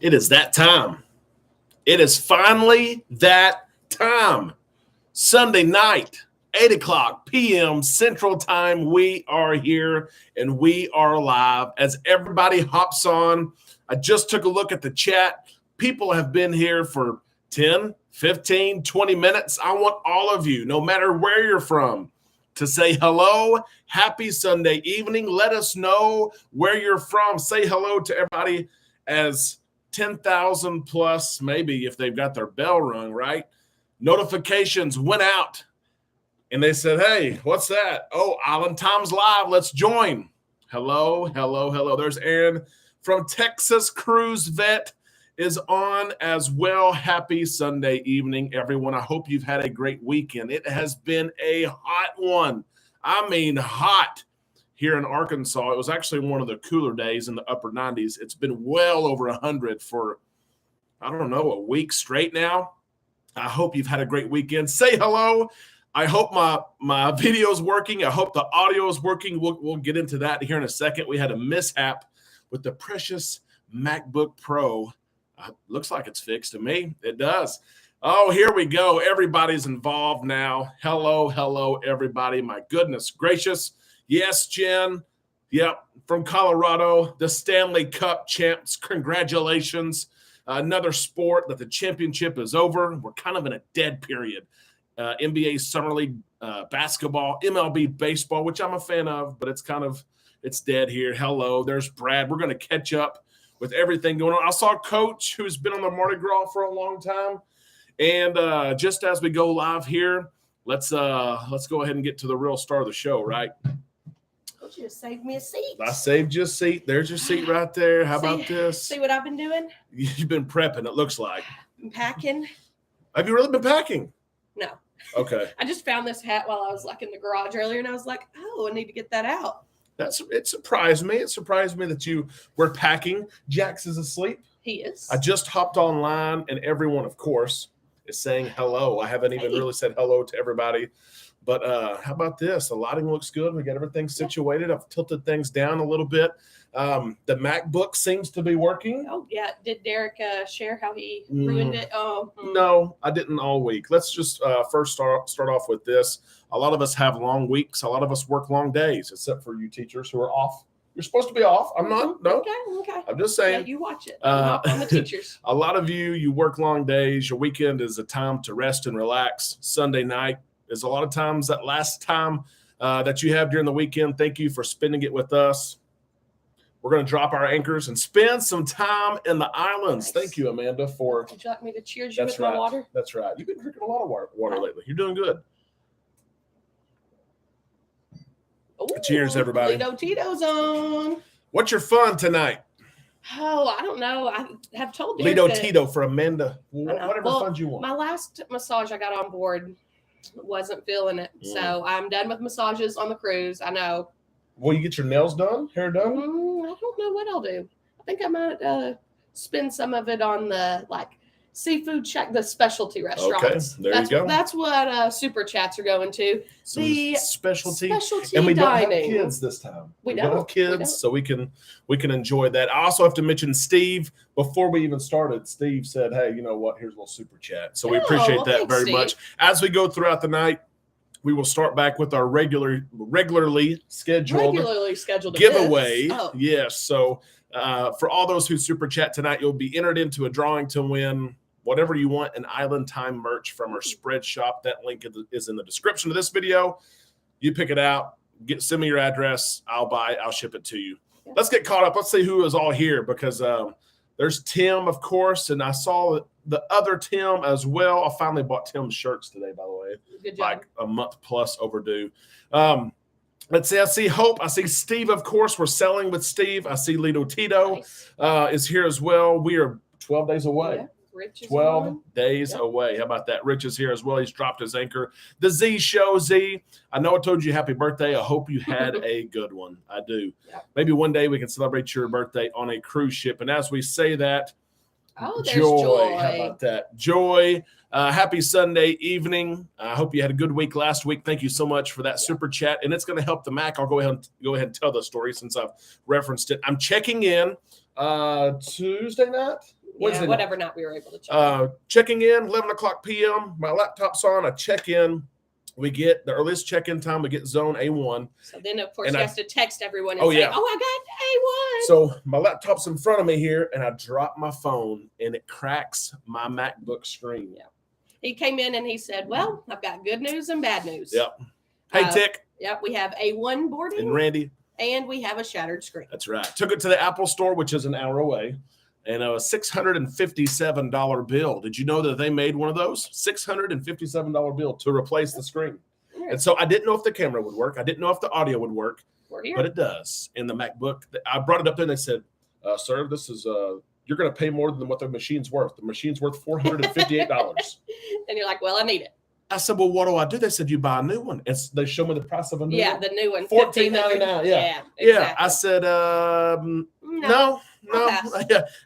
It is that time. It is finally that time. Sunday night, 8 o'clock p.m. Central Time. We are here and we are live as everybody hops on. I just took a look at the chat. People have been here for 10, 15, 20 minutes. I want all of you, no matter where you're from, to say hello. Happy Sunday evening. Let us know where you're from. Say hello to everybody as 10,000 plus, maybe if they've got their bell rung, right? Notifications went out and they said, hey, what's that? Oh, Island Time's live. Let's join. Hello, hello, hello. There's Aaron from Texas Cruise Vet is on as well. Happy Sunday evening, everyone. I hope you've had a great weekend. It has been a hot one. I mean, hot here in Arkansas. It was actually one of the cooler days in the upper 90s. It's been well over 100 for, I don't know, a week straight now. I hope you've had a great weekend. Say hello. I hope my video is working. I hope the audio is working. We'll get into that here in a second. We had a mishap with the precious MacBook Pro. Looks like it's fixed to me. It does. Oh, here we go. Everybody's involved now. Hello, hello, everybody. My goodness gracious. Yes, Jen. Yep, from Colorado, the Stanley Cup champs. Congratulations. Another sport that the championship is over. We're kind of in a dead period. NBA Summer League basketball, MLB baseball, which I'm a fan of, but it's dead here. Hello, there's Brad. We're going to catch up with everything going on. I saw Coach, who's been on the Mardi Gras for a long time. And just as we go live here, let's go ahead and get to the real star of the show, right? You saved me a seat. I saved you a seat. There's your seat right there. How about this? See what I've been doing? You've been prepping, it looks like. I'm packing. Have you really been packing? No. Okay. I just found this hat while I was in the garage earlier, and I was like, oh, I need to get that out. It surprised me. It surprised me that you were packing. Jax is asleep. He is. I just hopped online, and everyone, of course, is saying hello. I haven't even really said hello to everybody. But how about this? The lighting looks good. We got everything situated. I've tilted things down a little bit. The MacBook seems to be working. Oh, yeah. Did Derek share how he ruined it? Oh, No, I didn't all week. Let's just first start off with this. A lot of us have long weeks. A lot of us work long days, except for you teachers who are off. You're supposed to be off. I'm not. No. Okay. I'm just saying. Yeah, you watch it. I'm on the teachers. A lot of you work long days. Your weekend is a time to rest and relax. Sunday night is a lot of times that last time that you have during the weekend. Thank you for spending it with us. We're going to drop our anchors and spend some time in the islands. Nice. Thank you, Amanda, for. Would you like me to cheers you with my water? That's right. You've been drinking a lot of water lately. You're doing good. Ooh, cheers, everybody. Lido Tito's on. What's your fun tonight? Oh, I don't know. I have told you. Lido Tito for Amanda. Whatever fun you want. My last massage I got on board wasn't feeling it. So I'm done with massages on the cruise. I know. Will you get your nails done? Hair done? I don't know what I'll do. I think I might spend some of it on the seafood shack, the specialty restaurants. Okay, there you go. That's what super chats are going to. The specialty and we dining. Don't have kids this time. We don't have kids, so we can enjoy that. I also have to mention Steve. Before we even started, Steve said, "Hey, you know what? Here's a little super chat." So we appreciate that very much. As we go throughout the night, we will start back with our regularly scheduled giveaway. Oh. Yes. So for all those who super chat tonight, you'll be entered into a drawing to win whatever you want, an Island Time merch from our spread shop. That link is in the description of this video. You pick it out, send me your address. I'll ship it to you. Yeah. Let's get caught up. Let's see who is all here, because there's Tim, of course, and I saw the other Tim as well. I finally bought Tim's shirts today, by the way. Good job. A month plus overdue. Let's see. I see Hope. I see Steve, of course. We're selling with Steve. I see Lido Tito is here as well. We are 12 days away. Yeah. Rich is 12 days away. How about that? Rich is here as well. He's dropped his anchor. The Z Show, Z. I know I told you happy birthday. I hope you had a good one. I do. Yeah. Maybe one day we can celebrate your birthday on a cruise ship. And as we say that, there's Joy. How about that? Joy. Happy Sunday evening. I hope you had a good week last week. Thank you so much for that super chat. And it's going to help the Mac. I'll go ahead and tell the story since I've referenced it. I'm checking in Tuesday night. Wednesday night. Whatever night we were able to check. Checking in, 11 o'clock p.m. My laptop's on. I check in. We get the earliest check-in time. We get zone A1. So then, of course, you have to text everyone and Oh, say, yeah. "Oh, I got A1." So my laptop's in front of me here, and I drop my phone, and it cracks my MacBook screen. Yeah. He came in and he said, "Well, I've got good news and bad news." Yep. Hey, Tick. Yep. We have A1 boarding. And Randy. And we have a shattered screen. That's right. Took it to the Apple store, which is an hour away, and a $657 bill. Did you know that they made one of those? $657 bill to replace the screen. And so I didn't know if the camera would work. I didn't know if the audio would work, but it does. In the MacBook, I brought it up there and they said, "Sir, this is you're going to pay more than what the machine's worth. The machine's worth $458." And you're like, "Well, I need it." I said, "Well, what do I do?" They said, "You buy a new one." And they show me the price of a new one. Yeah, the new one. $14.99. Yeah. Exactly. I said, no. Yeah,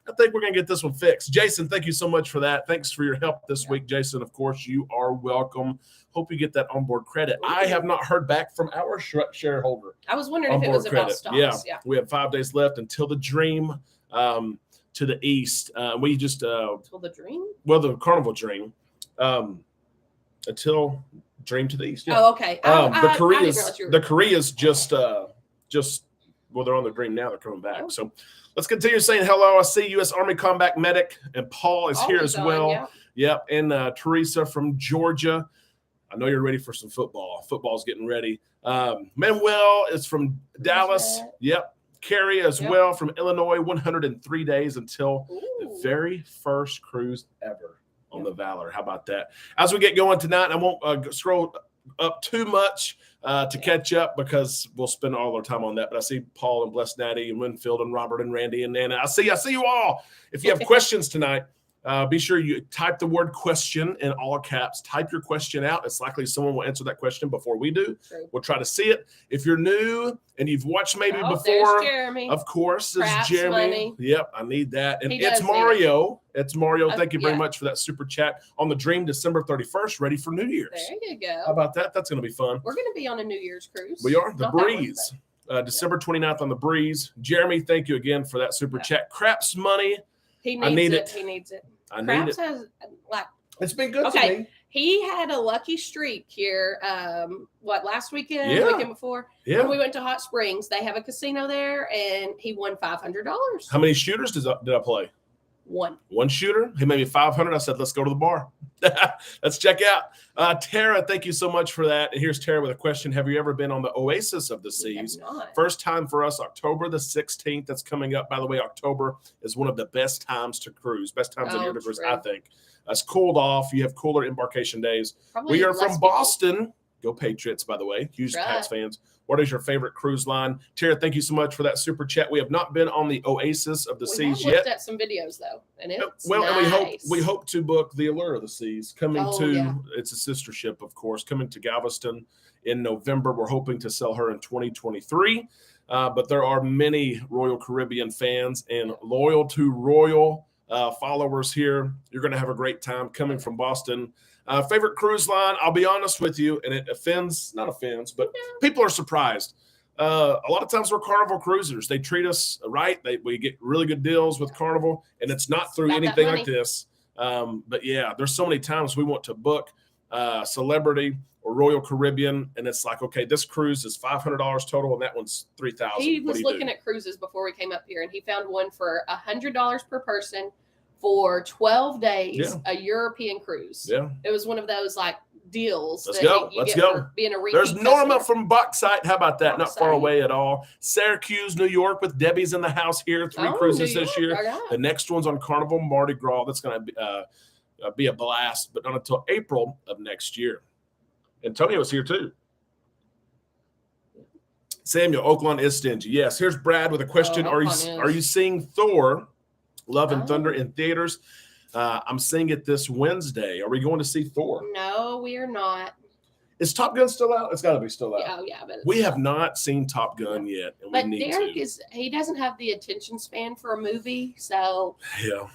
I think we're going to get this one fixed. Jason, thank you so much for that. Thanks for your help this week, Jason. Of course, you are welcome. Hope you get that onboard credit. I have not heard back from our shareholder. I was wondering if it was about stocks. Yeah. We have 5 days left until the Dream to the east. We just until the Dream? Well, the Carnival Dream. Until Dream to the east. Yeah. Oh, okay. The Korea's just well, they're on the Dream now. They're coming back. So let's continue saying hello. I see U.S. Army Combat Medic, and Paul is here as well. Yep. And Teresa from Georgia. I know you're ready for some football. Football's getting ready. Manuel is from Dallas. Yep. Carrie as well from Illinois. 103 days until the very first cruise ever on the Valor. How about that? As we get going tonight, I won't scroll up too much to catch up because we'll spend all our time on that. But I see Paul and Blessed Natty and Winfield and Robert and Randy and Nana. I see you all. If you have questions tonight, be sure you type the word question in all caps. Type your question out. It's likely someone will answer that question before we do. True. We'll try to see it. If you're new and you've watched maybe before, there's Jeremy. Of course, Craps it's Jeremy. Money. Yep, I need that. And He it's does Mario. It's Mario. Thank you very much for that super chat on the Dream, December 31st, ready for New Year's. There you go. How about that? That's going to be fun. We're going to be on a New Year's cruise. We are. The Breeze. December 29th on the Breeze. Jeremy, thank you again for that super chat. Craps Money. He needs it. He needs it. I need Craps it. has It's been good to me. He had a lucky streak here. Last weekend, weekend before? Yeah. When we went to Hot Springs, they have a casino there, and he won $500. How many shooters did I play? One shooter. He made me 500. I said, let's go to the bar. Let's check out. Tara, thank you so much for that. And here's Tara with a question. Have you ever been on the Oasis of the Seas? First time for us, October the 16th. That's coming up. By the way, October is one of the best times to cruise. Best times of year to cruise, I think. It's cooled off. You have cooler embarkation days. We are from Boston. Go Patriots, by the way. Huge Pats fans. What is your favorite cruise line? Tara, thank you so much for that super chat. We have not been on the Oasis of the Seas yet. We looked at some videos, though, and it's and we hope to book the Allure of the Seas coming it's a sister ship, of course, coming to Galveston in November. We're hoping to sell her in 2023, but there are many Royal Caribbean fans and loyal to Royal followers here. You're going to have a great time coming from Boston. Favorite cruise line, I'll be honest with you, and it not offends, but people are surprised. A lot of times we're Carnival cruisers. They treat us right. We get really good deals with Carnival, and it's not through anything like this. But there's so many times we want to book Celebrity or Royal Caribbean, and it's like, okay, this cruise is $500 total, and that one's $3,000. He was looking at cruises before we came up here, and he found one for $100 per person for 12 days, a European cruise. Yeah. It was one of those deals. Let's go. For being a repeat There's Norma customer. from Bauxite. How about that? Not far away at all. Syracuse, New York with Debbie's in the house here. 3 cruises this year. The next one's on Carnival Mardi Gras. That's going to be a blast, but not until April of next year. Antonio's here too. Samuel, Oakland is stingy. Yes. Here's Brad with a question. Are you seeing Thor, Love and Thunder in theaters? I'm seeing it this Wednesday. Are we going to see Thor? No, we are not. Is Top Gun still out? It's got to be still out. Oh, yeah. But we have not seen Top Gun yet, and but we need Derek to. He doesn't have the attention span for a movie, so. Yeah,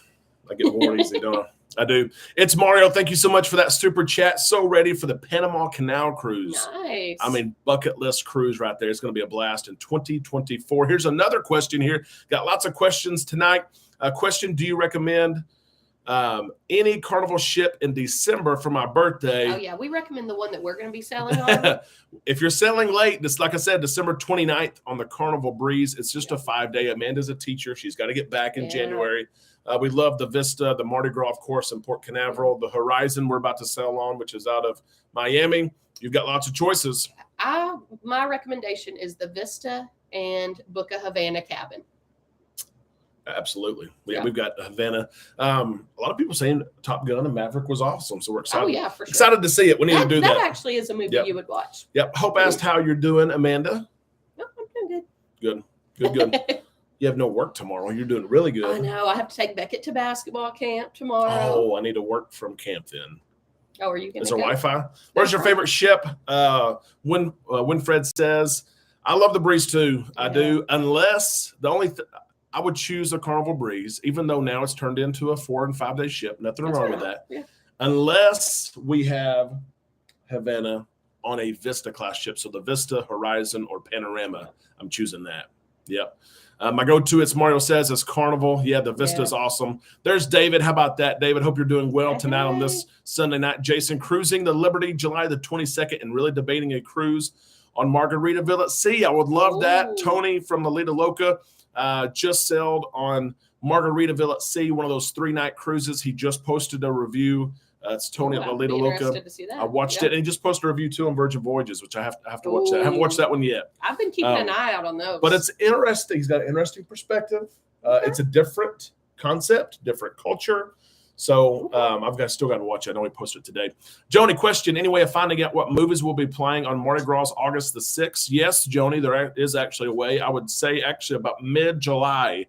I get bored easy, don't I? I do. It's Mario. Thank you so much for that super chat. So ready for the Panama Canal cruise. Nice. I mean, bucket list cruise right there. It's going to be a blast in 2024. Here's another question here. Got lots of questions tonight. Question, do you recommend any Carnival ship in December for my birthday? Oh, yeah. We recommend the one that we're going to be sailing on. If you're sailing late, just like I said, December 29th on the Carnival Breeze, it's just a 5-day. Amanda's a teacher. She's got to get back in January. We love the Vista, the Mardi Gras, of course, in Port Canaveral, the Horizon we're about to sail on, which is out of Miami. You've got lots of choices. My recommendation is the Vista and book a Havana cabin. Absolutely. We've got Havana. A lot of people saying Top Gun and Maverick was awesome, so we're excited. Oh, yeah, for sure. Excited to see it. We need to do that. That actually is a movie you would watch. Yep. Hope asked how you're doing, Amanda. No, I'm doing good. Good. You have no work tomorrow. You're doing really good. I know. I have to take Beckett to basketball camp tomorrow. Oh, I need to work from camp then. Oh, are you going to Is there Wi-Fi? Where's your favorite ship? Winfred says, I love the Breeze too. I do. Unless I would choose a Carnival Breeze, even though now it's turned into a 4- and 5-day ship. Nothing wrong with that. Yeah. Unless we have Havana on a Vista class ship. So the Vista, Horizon, or Panorama. I'm choosing that. Yep. My go-to, it's Mario says, is Carnival. Yeah, the Vista is awesome. There's David. How about that, David? Hope you're doing well tonight on this Sunday night. Jason, cruising the Liberty July the 22nd and really debating a cruise on Margaritaville at Sea. I would love that. Tony from the Lita Loca just sailed on Margaritaville at Sea, one of those 3-night cruises. He just posted a review. It's Tony at Lita Loca. I watched it, and he just posted a review too on Virgin Voyages, which I have to watch that. I haven't watched that one yet. I've been keeping an eye out on those. But it's interesting. He's got an interesting perspective. It's a different concept, different culture. So still got to watch it. I know he posted it today. Joni, question, any way of finding out what movies will be playing on Mardi Gras August the 6th? Yes, Joni, there is actually a way. I would say actually about mid-July,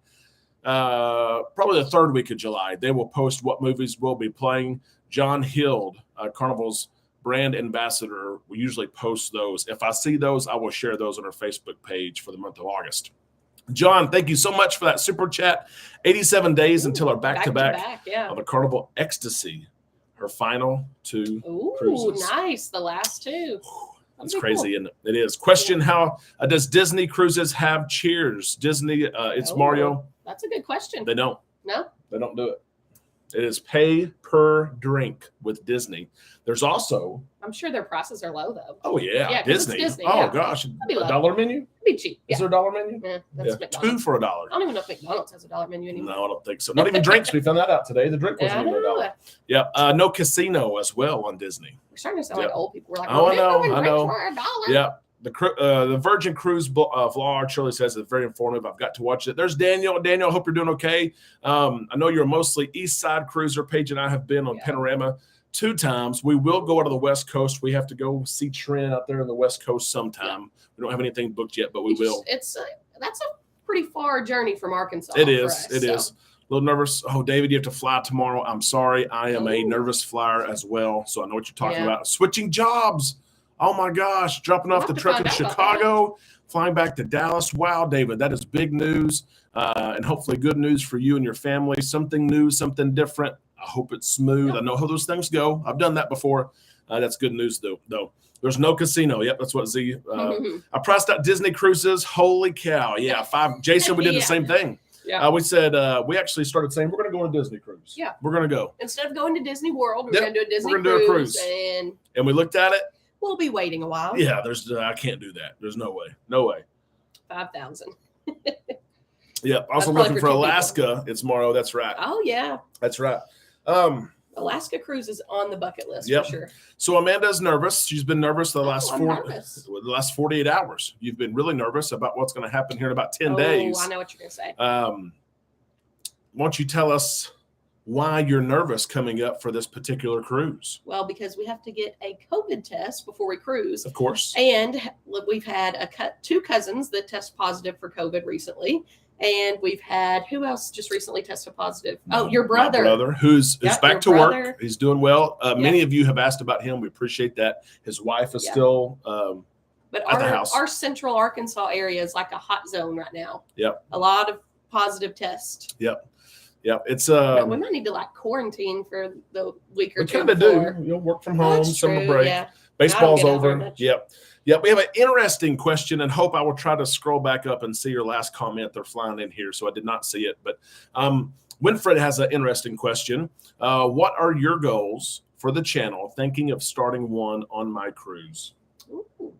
probably the 3rd week of July, they will post what movies will be playing. John Hild, Carnival's brand ambassador, will usually post those. If I see those, I will share those on our Facebook page for the month of August. John, thank you so much for that super chat. 87 days until our back-to-back of the Carnival Ecstasy, her final 2 cruises. Nice. The last 2. That's crazy, isn't it? It is. Question, how does Disney Cruises have cheers? Disney, it's Mario. That's a good question. They don't. No? They don't do it. It is pay per drink with Disney. There's also... I'm sure their prices are low, though. Oh, yeah. Disney. Disney. Oh, gosh. $1 menu? It'd be cheap. Is there a $1 menu? Yeah, that's $2 for $1. I don't even know if McDonald's has a $1 menu anymore. No, I don't think so. Not even drinks. We found that out today. The drink wasn't even $1. Yeah. No casino as well on Disney. We're starting to sound like old people. We're like, I know. For $1. Yeah. The Virgin Cruise vlog, Shirley says, is very informative. I've got to watch it. There's Daniel. Daniel, I hope you're doing okay. I know you're mostly East Side cruiser. Paige and I have been on Panorama 2 times. We will go out to the West Coast. We have to go see Trent out there on the West Coast sometime. We don't have anything booked yet, but we will. That's a pretty far journey from Arkansas. It is. It is. A little nervous. Oh, David, you have to fly tomorrow. I'm sorry. I am a nervous flyer as well. So I know what you're talking about. Switching jobs. Oh, my gosh. Dropping off the truck in Chicago, flying back to Dallas. Wow, David, that is big news, and hopefully good news for you and your family. Something new, something different. I hope it's smooth. I know how those things go. I've done that before. That's good news, though. There's no casino. Yep, that's what Z. I priced out Disney Cruises. Holy cow. Yeah, 5. Jason, we did the same thing. Yeah. We said we actually started saying we're going to go on a Disney cruise. Yeah. We're going to go. Instead of going to Disney World, we're going to do a Disney cruise. And we looked at it. We'll be waiting a while. Yeah, I can't do that. There's no way. No way. 5,000. Yep. Also looking for Alaska. People. It's Mario. That's right. Oh, yeah. That's right. Alaska cruise is on the bucket list for sure. So Amanda's nervous. She's been nervous the last 48 hours. You've been really nervous about what's going to happen here in about 10 days. Oh, I know what you're going to say. Why don't you tell us why you're nervous coming up for this particular cruise? Well, because we have to get a COVID test before we cruise. Of course. And we've had 2 cousins that test positive for COVID recently. And we've had, who else just recently tested positive? Oh, your brother. My brother, who's back to work. He's doing well. Many of you have asked about him. We appreciate that. His wife is still but at the house. Our central Arkansas area is like a hot zone right now. Yep. A lot of positive tests. Yep. Yep. It's we might need to like quarantine for the week or two. We kind of do. You'll work from home, summer break. Yeah. Baseball's over. Yep. We have an interesting question, and Hope, I will try to scroll back up and see your last comment. They're flying in here, so I did not see it. But Winfred has an interesting question. What are your goals for the channel? Thinking of starting one on my cruise. Ooh.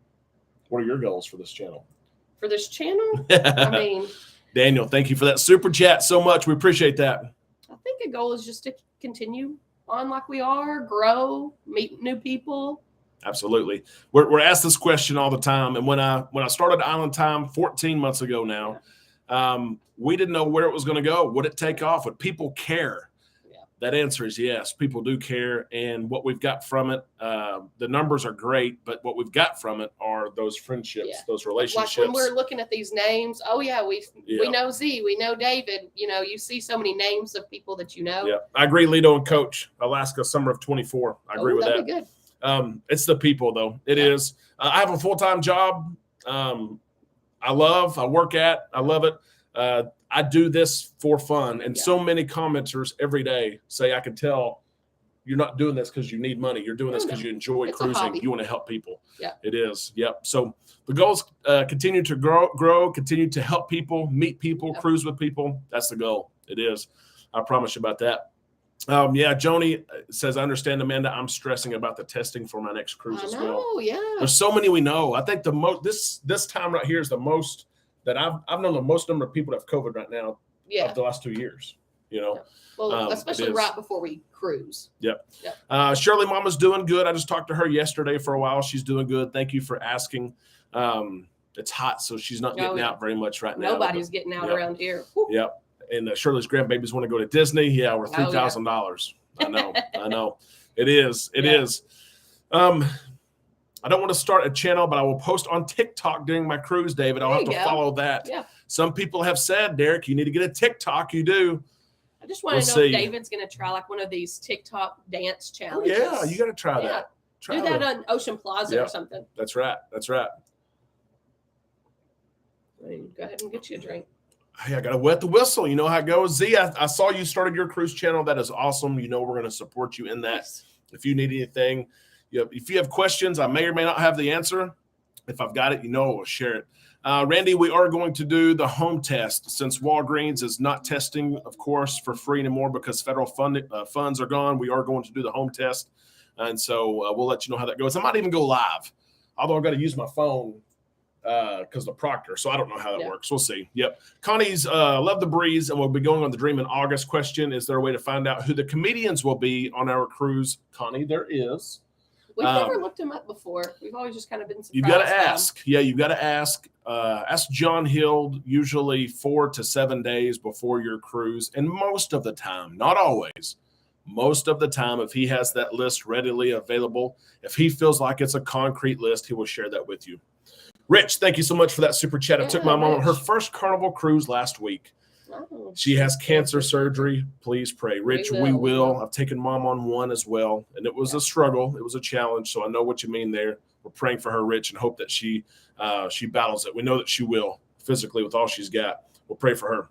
What are your goals for this channel? For this channel? I mean, Daniel, thank you for that super chat so much. We appreciate that. I think a goal is just to continue on like we are, grow, meet new people. Absolutely. We're asked this question all the time. And when I started Island Time 14 months ago now, we didn't know where it was going to go. Would it take off? Would people care? Yeah. That answer is yes. People do care. And what we've got from it, the numbers are great, but what we've got from it are those friendships, those relationships. Like when we're looking at these names, we know Z, we know David. You know, you see so many names of people that you know. Yeah, I agree. Lido and Coach, Alaska, summer of 24. I agree with that. That'd be good. It's the people, though. It is. I have a full-time job. I work at. I love it. I do this for fun. And so many commenters every day say, I can tell you're not doing this because you need money. You're doing this because you enjoy cruising. You want to help people. Yeah. It is. Yep. So the goals continue to grow, continue to help people, meet people, cruise with people. That's the goal. It is. I promise you about that. Joni says, I understand, Amanda. I'm stressing about the testing for my next cruise as well. Oh, yeah. There's so many we know. I think the most this time right here is the most that I've known the most number of people that have COVID right now of the last 2 years. You know, well, especially right before we cruise. Yep. Shirley Mama's doing good. I just talked to her yesterday for a while. She's doing good. Thank you for asking. It's hot, so she's not getting out very much right now. Nobody's getting out around here. Woo. Yep. And Shirley's grandbabies want to go to Disney. Yeah, we're $3,000. I know. It is. It is. I don't want to start a channel, but I will post on TikTok during my cruise, David. I'll have to follow that. Yeah. Some people have said, Derek, you need to get a TikTok. You do. I just want to know if David's going to try like one of these TikTok dance challenges. Oh, yeah, you got to try that. Do that on Ocean Plaza or something. That's right. Go ahead and get you a drink. Hey, I got to wet the whistle. You know how it goes. Z, I saw you started your cruise channel. That is awesome. You know we're going to support you in that. Nice. If you need anything, if you have questions, I may or may not have the answer. If I've got it, we'll share it. Randy, we are going to do the home test since Walgreens is not testing, of course, for free anymore because federal funds are gone. We are going to do the home test. And so we'll let you know how that goes. I might even go live, although I've got to use my phone because the Proctor. So I don't know how that works. We'll see. Yep. Connie's Love the Breeze, and we'll be going on the Dream in August question. Is there a way to find out who the comedians will be on our cruise? Connie, there is. We've never looked them up before. We've always just kind of been surprised. You've got to ask. Yeah, you've got to ask. Ask John Hild usually 4 to 7 days before your cruise. And most of the time, not always, most of the time, if he has that list readily available, if he feels like it's a concrete list, he will share that with you. Rich, thank you so much for that super chat. I took my mom on her first Carnival cruise last week. Oh, she has cancer surgery. Please pray. Rich, we will. I've taken mom on one as well. And it was a struggle. It was a challenge. So I know what you mean there. We're praying for her, Rich, and hope that she battles it. We know that she will physically with all she's got. We'll pray for her.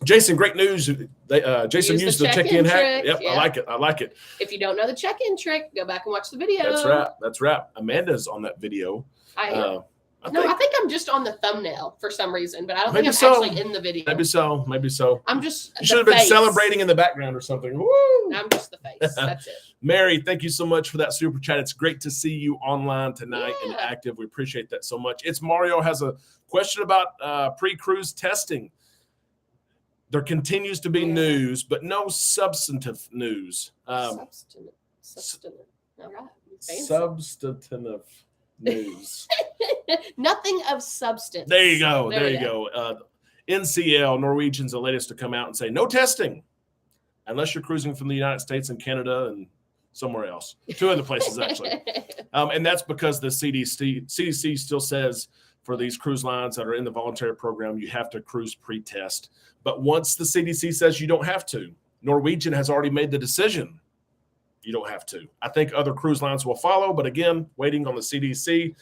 Jason, great news. Jason used the check-in hack. Yep, yeah. I like it. If you don't know the check-in trick, go back and watch the video. That's right. Amanda's on that video. I am. I think I'm just on the thumbnail for some reason, but I don't think I'm actually in the video. Maybe so. I'm just. You should have been celebrating in the background or something. Woo! I'm just the face. That's it. Mary, thank you so much for that super chat. It's great to see you online tonight and active. We appreciate that so much. It's Mario has a question about pre-cruise testing. There continues to be news, but no substantive news. Substantive. All right. Substantive news. Nothing of substance. There you go. NCL, Norwegian's the latest to come out and say no testing unless you're cruising from the United States and Canada and somewhere else. 2 other places, actually. And that's because the CDC still says for these cruise lines that are in the voluntary program, you have to cruise pre-test. But once the CDC says you don't have to, Norwegian has already made the decision. You don't have to. I think other cruise lines will follow, but again, waiting on the CDC.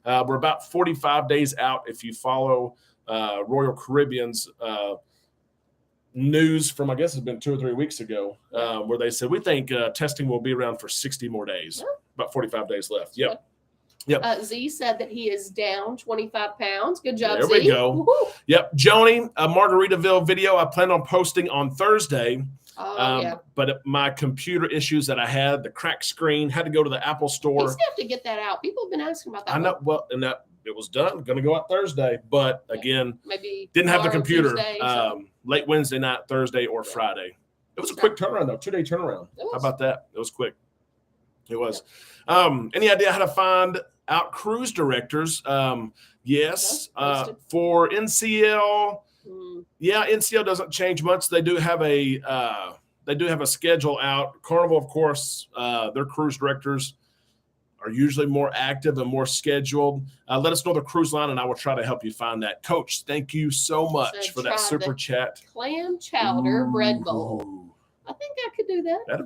We're about 45 days out if you follow Royal Caribbean's news from, I guess it's been 2 or 3 weeks ago, where they said, we think testing will be around for 60 more days, about 45 days left. Yep. Yep. Z said that he is down 25 pounds. Good job, Z. There we go. Woo-hoo. Yep. Joni, a Margaritaville video I plan on posting on Thursday. But my computer issues that I had, the cracked screen, had to go to the Apple store. You still have to get that out. People have been asking about that. I know. Well, and that it was done. Going to go out Thursday, but again, maybe didn't have the computer. Tuesday, late Wednesday night, Thursday, or Friday. It was a quick turnaround though. 2-day turnaround. How about that? It was quick. It was. Any idea how to find out cruise directors? Yes. For NCL. Yeah, NCL doesn't change much. They do have a schedule out. Carnival, of course, their cruise directors are usually more active and more scheduled. Let us know the cruise line, and I will try to help you find that. Coach, thank you so much for that super chat. Clam chowder bread bowl. I think I could do that. That's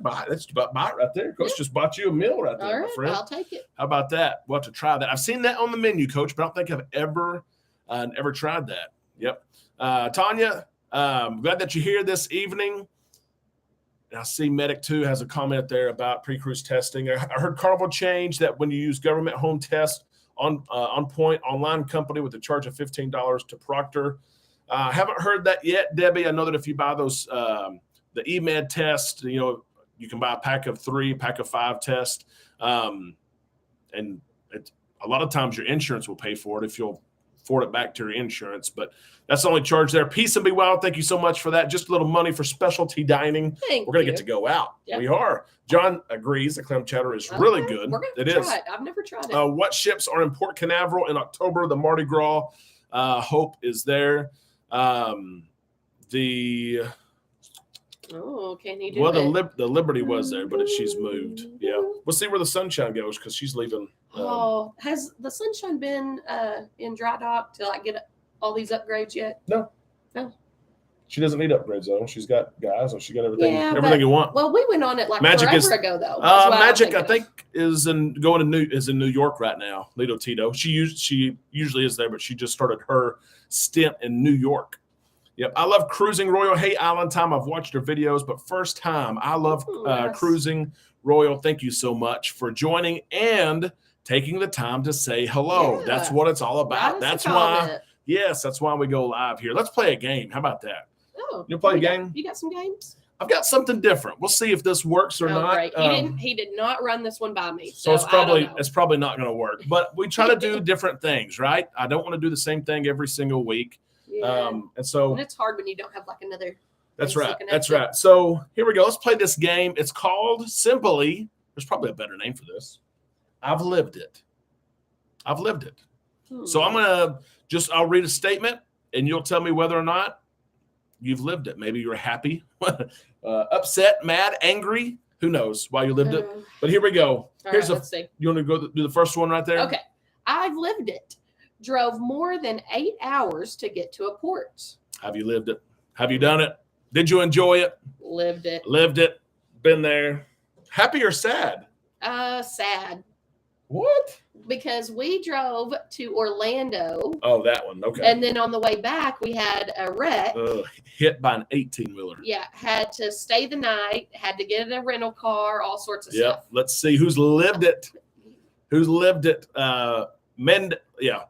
about buy it right there. Coach just bought you a meal right there, my friend. I'll take it. How about that? We'll have to try that. I've seen that on the menu, Coach, but I don't think I've ever tried that. Yep. Tanya, glad that you're here this evening. And I see Medic 2 has a comment there about pre-cruise testing. I heard Carnival change that when you use government home test on point online company with a charge of $15 to Proctor. Haven't heard that yet, Debbie. I know that if you buy those the eMed test, you can buy a pack of 3, pack of 5 test. And a lot of times your insurance will pay for it if you'll forward it back to your insurance, but that's the only charge there. Peace and be well. Thank you so much for that. Just a little money for specialty dining. We're going to get to go out. Yep. We are. John agrees. The clam chowder is really good. It is. I've never tried it. What ships are in Port Canaveral in October? The Mardi Gras. Hope is there. Can he do it? The Liberty was there, but she's moved. Yeah. We'll see where the Sunshine goes because she's leaving. Has the Sunshine been in dry dock to get all these upgrades yet? No. She doesn't need upgrades though. She's got guys, and she got everything you want. Well, we went on it Magic forever ago though. Magic, I think, is in New York right now. Lido Tito. She usually is there, but she just started her stint in New York. Yep. I love Cruising Royal. Hey, Island Time. I've watched her videos, but first time. I love Cruising Royal. Thank you so much for joining and taking the time to say hello. Yeah. That's what it's all about. That's why. Yes, that's why we go live here. Let's play a game. How about that? Oh, you play a game? You got some games? I've got something different. We'll see if this works or not. Great. He did not run this one by me. So it's probably not going to work. But we try to do different things, right? I don't want to do the same thing every single week. Yeah. And it's hard when you don't have another. That's right. That's right. So here we go. Let's play this game. It's called simply. There's probably a better name for this. I've lived it. So I'm gonna I'll read a statement, and you'll tell me whether or not you've lived it. Maybe you're happy, upset, mad, angry. Who knows why you lived it? But here we go. Let's see. You want to go do the first one right there? Okay. I've lived it. Drove more than 8 hours to get to a port. Have you lived it? Have you done it? Did you enjoy it? Lived it. Lived it. Been there. Happy or sad? Sad. What? Because we drove to Orlando. Oh, that one. Okay. And then on the way back, we had a wreck. Hit by an 18-wheeler. Yeah. Had to stay the night. Had to get a rental car. All sorts of stuff. Let's see who's lived it. Yeah.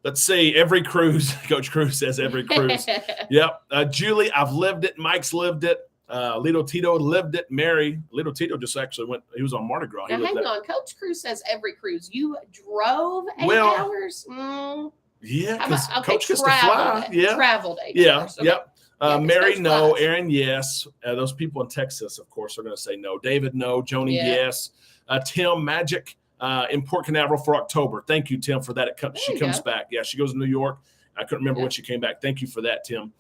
Let's see. Every cruise. Coach Cruz says every cruise. Yep. Julie, I've lived it. Mike's lived it. Lido Tito lived it. Mary, Lido Tito just actually went. He was on Mardi Gras. Now, hang on. Coach Cruz says every cruise. You drove 8 hours? Yeah, because Coach gets to fly. Yeah. Traveled 8 hours. Okay. Yep. Mary, no. Aaron, yes. Those people in Texas, of course, are going to say no. David, no. Joni, yes. Tim, Magic. In Port Canaveral for October. Thank you, Tim, for that. She comes back. Yeah, she goes to New York. I couldn't remember when she came back. Thank you for that, Tim.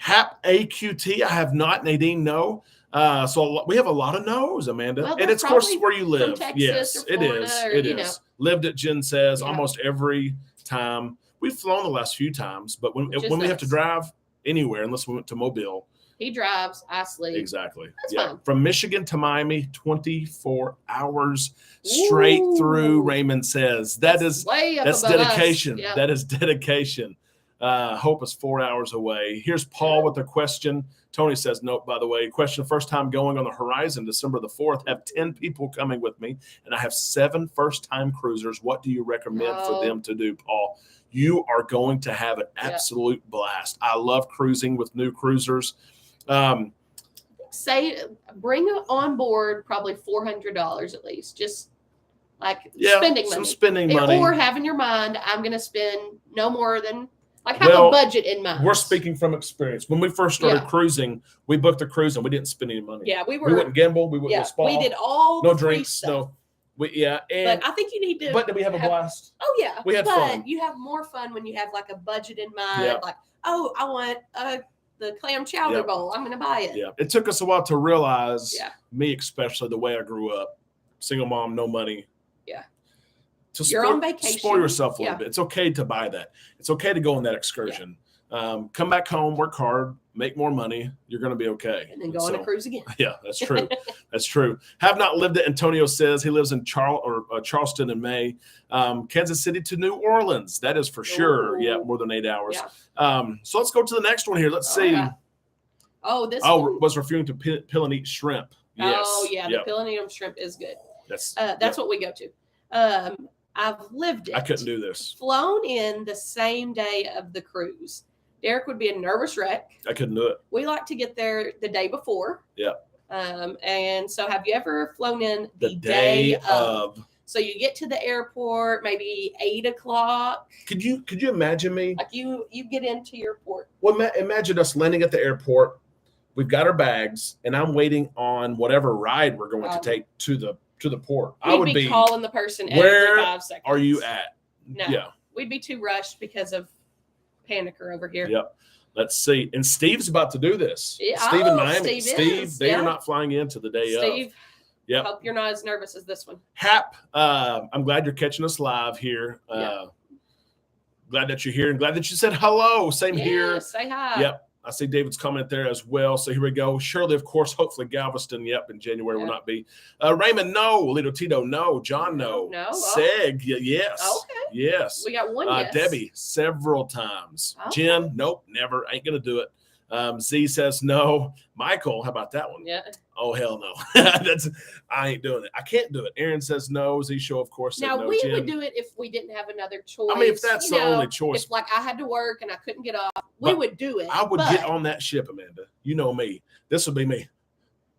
Hap AQT, I have not. Nadine, no. So we have a lot of no's, Amanda. Well, and it's, of course, where you live. Texas, it is. It is. Lived it, Jen says, almost every time. We've flown the last few times, but when we have to drive anywhere, unless we went to Mobile, he drives, I sleep. Exactly. That's fine. From Michigan to Miami, 24 hours straight through, Raymond says. That's dedication. That is dedication. Hope is 4 hours away. Here's Paul with a question. Tony says, nope, by the way. Question, first time going on the Horizon, December the 4th. Have 10 people coming with me, and I have 7 first-time cruisers. What do you recommend for them to do, Paul? You are going to have an absolute blast. I love cruising with new cruisers. Bring on board probably $400 at least. Just like spending money. Or have in your mind, I'm going to spend no more than, have a budget in mind. We're speaking from experience. When we first started cruising, we booked a cruise and we didn't spend any money. Yeah, we wouldn't gamble. We wouldn't spa. We did all no drinks. Stuff. But I think you need to. But did we have a blast? Oh yeah, we had fun. You have more fun when you have like a budget in mind. Yeah. Like, oh, I want the clam chowder bowl. I'm going to buy it. Yeah, it took us a while to realize. Me especially, the way I grew up, single mom, no money. Yeah. You're on vacation. Spoil yourself a little bit. It's okay to buy that. It's okay to go on that excursion. Come back home, work hard, make more money. You're going to be okay. And then go on a cruise again. Yeah, that's true. That's true. Have not lived it. Antonio says he lives in Charleston in May. Kansas City to New Orleans. That is for sure. Ooh. Yeah, more than 8 hours. Yeah. So let's go to the next one here. Let's see. Yeah. This one was refusing to peel and eat shrimp. Yes. Oh yeah, the peel and eat shrimp is good. That's what we go to. I've lived it. I couldn't do this. Flown in the same day of the cruise. Derek would be a nervous wreck. I couldn't do it. We like to get there the day before. Yeah. And so have you ever flown in the day of? So you get to the airport, maybe 8 o'clock. Could you imagine me? Like you get into your port. Well, imagine us landing at the airport. We've got our bags, and I'm waiting on whatever ride we're going to take to the port. I would be calling the person every 5 seconds. Are you at? No. Yeah. We'd be too rushed because of panicker over here. Yep. Let's see. And Steve's about to do this. Yeah. Steve in Miami. Steve, they are not flying in to the day of. Steve, hope you're not as nervous as this one. Hap, I'm glad you're catching us live here. Glad that you're here and glad that you said hello. Same here. Say hi. Yep. I see David's comment there as well. So here we go. Shirley, of course, hopefully Galveston. Yep, in January will not be. Raymond, no. Lito Tito, no. John, no. No. Seg, yes. Okay. Yes. We got one yes. Debbie, several times. Jen, nope, never. Ain't going to do it. Z says no. Michael, how about that one? Yeah. Oh, hell no. I ain't doing it. I can't do it. Aaron says no. Z Show, of course, said now, no. We Jen would do it if we didn't have another choice. I mean, if that's the only choice. If, I had to work and I couldn't get off, we would do it. I would get on that ship, Amanda. You know me. This would be me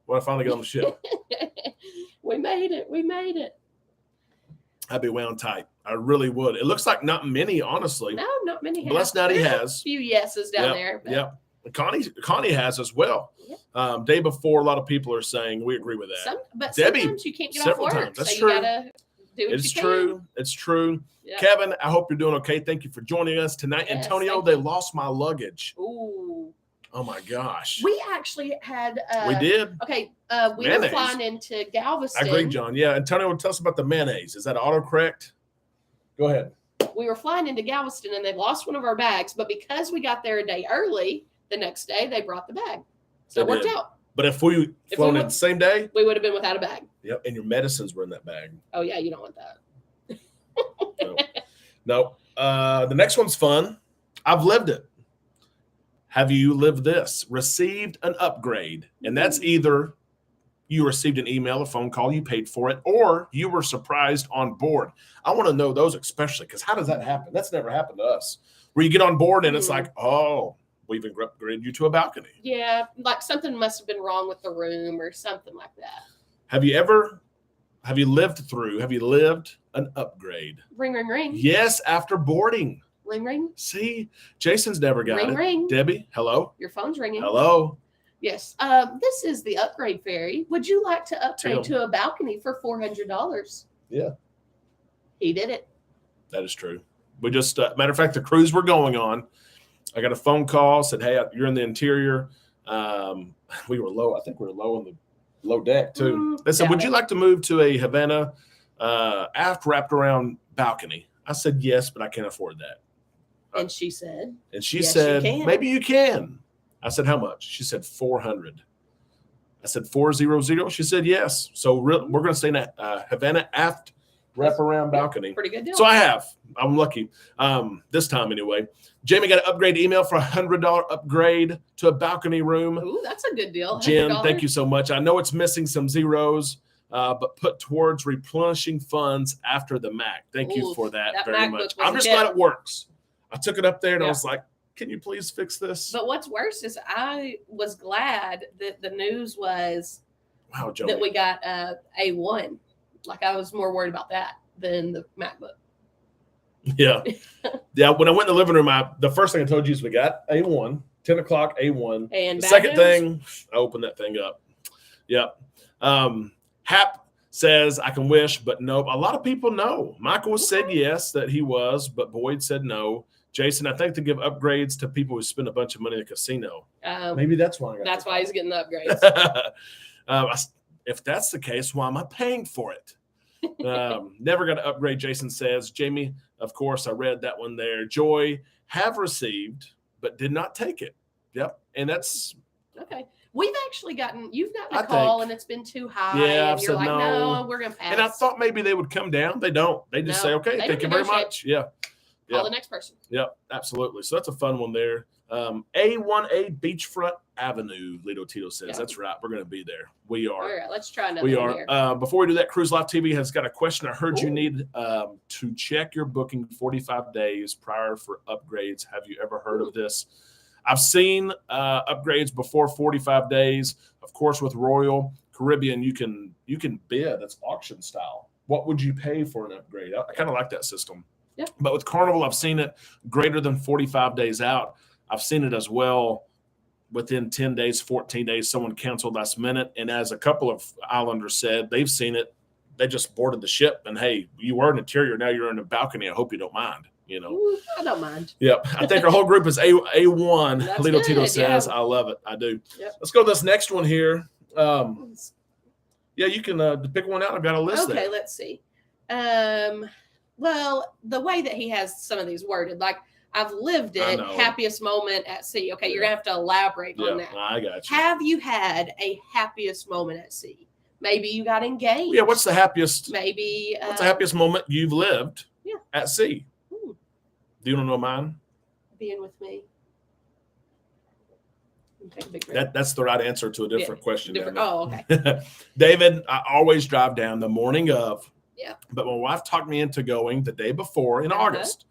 when I finally get on the ship. We made it. I'd be wound tight. I really would. It looks like not many, honestly. No, not many. Blessed Natty has. A few yeses down there. But. Yep. Connie has as well. Yep. Day before, a lot of people are saying we agree with that. But Debbie, sometimes you can't get off work. Times. That's so true. You gotta do what it's true. It's true. Yep. Kevin, I hope you're doing okay. Thank you for joining us tonight. Yes, Antonio, they lost my luggage. Ooh. Oh my gosh. We actually had. We did. Okay. We were flying into Galveston. I agree, John. Yeah. Antonio, tell us about the mayonnaise. Is that autocorrect? Go ahead. We were flying into Galveston and they lost one of our bags, but because we got there a day early, the next day they brought the bag. So it worked out. But if we flown in the same day, we would have been without a bag. Yep. And your medicines were in that bag. Oh yeah, you don't want that. No. The next one's fun. I've lived it. Have you lived this? Received an upgrade. And that's either you received an email, a phone call, you paid for it, or you were surprised on board. I want to know those especially, because how does that happen? That's never happened to us. Where you get on board and it's like, oh, we've upgraded you to a balcony. Yeah, like something must have been wrong with the room or something like that. Have you lived an upgrade? Ring, ring, ring. Yes, after boarding. Ring, ring. See, Jason's never got ring, it. Ring. Debbie, hello. Your phone's ringing. Hello. Yes. This is the upgrade ferry. Would you like to upgrade to a balcony for $400? Yeah. He did it. That is true. We just, matter of fact, the cruise we're going on, I got a phone call, said, hey, you're in the interior. We were low. I think we were low on the low deck too. They said, would you like to move to a Havana aft wrapped around balcony? I said, yes, but I can't afford that. And she said, yes, maybe you can. I said, how much? She said, $400. I said, 400. She said, yes. So we're going to stay in a Havana aft Wraparound balcony. Pretty good deal. So I'm lucky. This time anyway. Jamie got an upgrade email for $100 upgrade to a balcony room. Ooh, that's a good deal. Jen, thank you so much. I know it's missing some zeros, but put towards replenishing funds after the Mac. Thank you for that very much. I'm just glad it works. I took it up there and I was like, can you please fix this? But what's worse is I was glad that the news was that we got A1. Like I was more worried about that than the MacBook. Yeah. Yeah. When I went in the living room, the first thing I told you is we got A1, 10 o'clock A1. And the second thing, I opened that thing up. Yep. Hap says, I can wish, but nope. A lot of people know. Michael said yes, that he was, but Boyd said no. Jason, I think to give upgrades to people who spend a bunch of money in a casino. Maybe that's why. That's why he's getting the upgrades. If that's the case, why am I paying for it? Never got to upgrade, Jason says. Jamie, of course, I read that one there. Joy, have received, but did not take it. Yep. And that's okay. You've gotten a call and it's been too high. Yeah, and you're like, no, we're going to pass. And I thought maybe they would come down. They don't. They just say, okay, thank you very much. Yeah. Call the next person. Yep, absolutely. So that's a fun one there. A1A Beachfront Avenue, Lito Tito says. That's right. We're going to be there. We are. All right, let's try another one. We are. Here. Before we do that, Cruise Life TV has got a question. I heard you need to check your booking 45 days prior for upgrades. Have you ever heard of this? I've seen upgrades before 45 days. Of course, with Royal Caribbean, you can bid. That's auction style. What would you pay for an upgrade? I kind of like that system. Yeah. But with Carnival, I've seen it greater than 45 days out. I've seen it as well within 10 days, 14 days, someone canceled last minute. And as a couple of Islanders said, they've seen it. They just boarded the ship and, hey, you were an interior. Now you're in a balcony. I hope you don't mind. You know, ooh, I don't mind. Yep. I think our whole group is A1. Lito Tito says, I love it. I do. Yep. Let's go to this next one here. Yeah, you can pick one out. I've got a list there. Okay, let's see. Well, the way that he has some of these worded, like I've lived it, happiest moment at sea. Okay, you're going to have to elaborate on that. I got you. Have you had a happiest moment at sea? Maybe you got engaged. Yeah, what's the happiest? Maybe. What's the happiest moment you've lived at sea? Do you want to know mine? Being with me. That's the right answer to a different question. Oh, okay. David, I always drive down the morning of. Yeah. But my wife talked me into going the day before in August.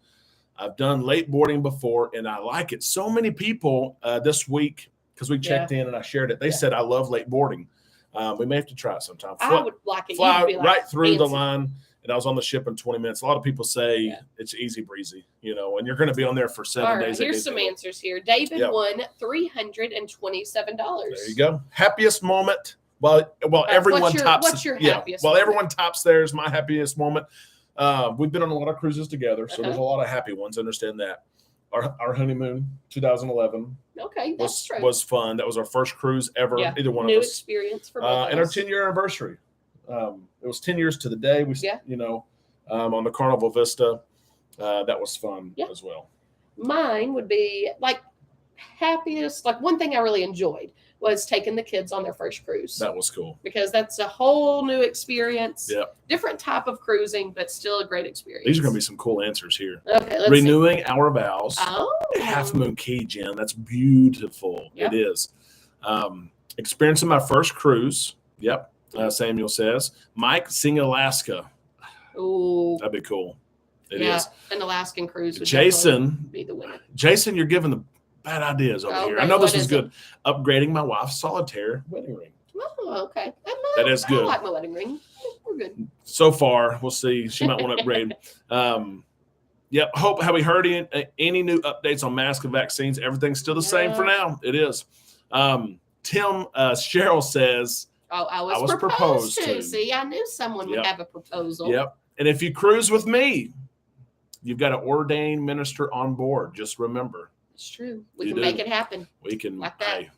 I've done late boarding before, and I like it. So many people this week, because we checked in and I shared it, they said, I love late boarding. We may have to try it sometime. I would like it. Fly right through the line, and I was on the ship in 20 minutes. A lot of people say it's easy breezy, you know, and you're going to be on there for 7 days. Here's some answers here. David won $327. There you go. Happiest moment. Well, everyone tops. What's your happiest? Well, everyone tops theirs. My happiest moment. We've been on a lot of cruises together, so there's a lot of happy ones. Understand that. Our honeymoon, 2011. Okay, that's true. Was fun. That was our first cruise ever. Either one of us. New experience for both of us. And our 10-year anniversary. It was 10 years to the day. On the Carnival Vista. That was fun as well. Mine would be like happiest. Like one thing I really enjoyed was taking the kids on their first cruise. That was cool. Because that's a whole new experience. Yeah. Different type of cruising, but still a great experience. These are going to be some cool answers here. Okay, let's Renewing our vows. Oh. Half Moon Key, Jen. That's beautiful. Yep. It is. Experiencing my first cruise. Yep. Samuel says. Mike, seeing Alaska. Ooh. That'd be cool. It is. An Alaskan cruise would Jason. Be the winner. Jason, you're giving the bad ideas over here. I know this was good. Upgrading my wife's solitaire wedding ring. Oh, okay. That is good. I like my wedding ring. We're good. So far, we'll see. She might want to upgrade. Yep. Hope, have we heard any new updates on mask and vaccines? Everything's still the same for now. It is. Tim, Cheryl says, I was proposed to. See, I knew someone would have a proposal. Yep. And if you cruise with me, you've got an ordained minister on board. Just remember. It's true. We can make it happen. We can like that. Hey,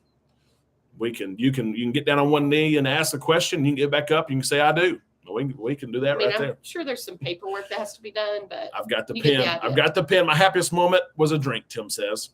you can get down on one knee and ask the question. You can get back up. You can say, I do. We can do that right there. I'm sure there's some paperwork that has to be done, but I've got the pen. I've got the pen. My happiest moment was a drink, Tim says.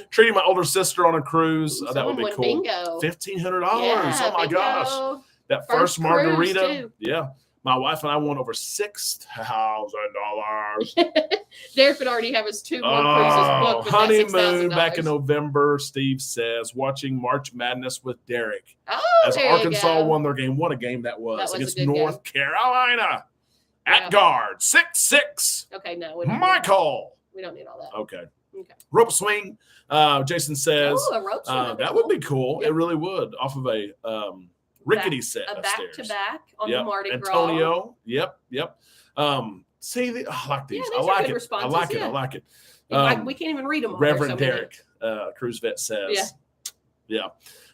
Treating my older sister on a cruise. That would be cool. Bingo. $1,500. Oh my gosh. That first margarita. Yeah. My wife and I won over $6,000. Derek would already have his 2 more cruises booked with honeymoon that $6,000 back in November. Steve says watching March Madness with Derek as Arkansas won their game. What a game that was against North Carolina at guard 6'6". Okay, no, Michael. We don't need all that. Okay. Rope swing. Jason says a rope swing that would be cool. Yep. It really would, off of a rickety set a upstairs. Back-to-back on the Mardi Gras. Antonio. Yep. See, I like these. I like it. I like it. We can't even read them all. Reverend Derek, Cruise Vet says. Yeah.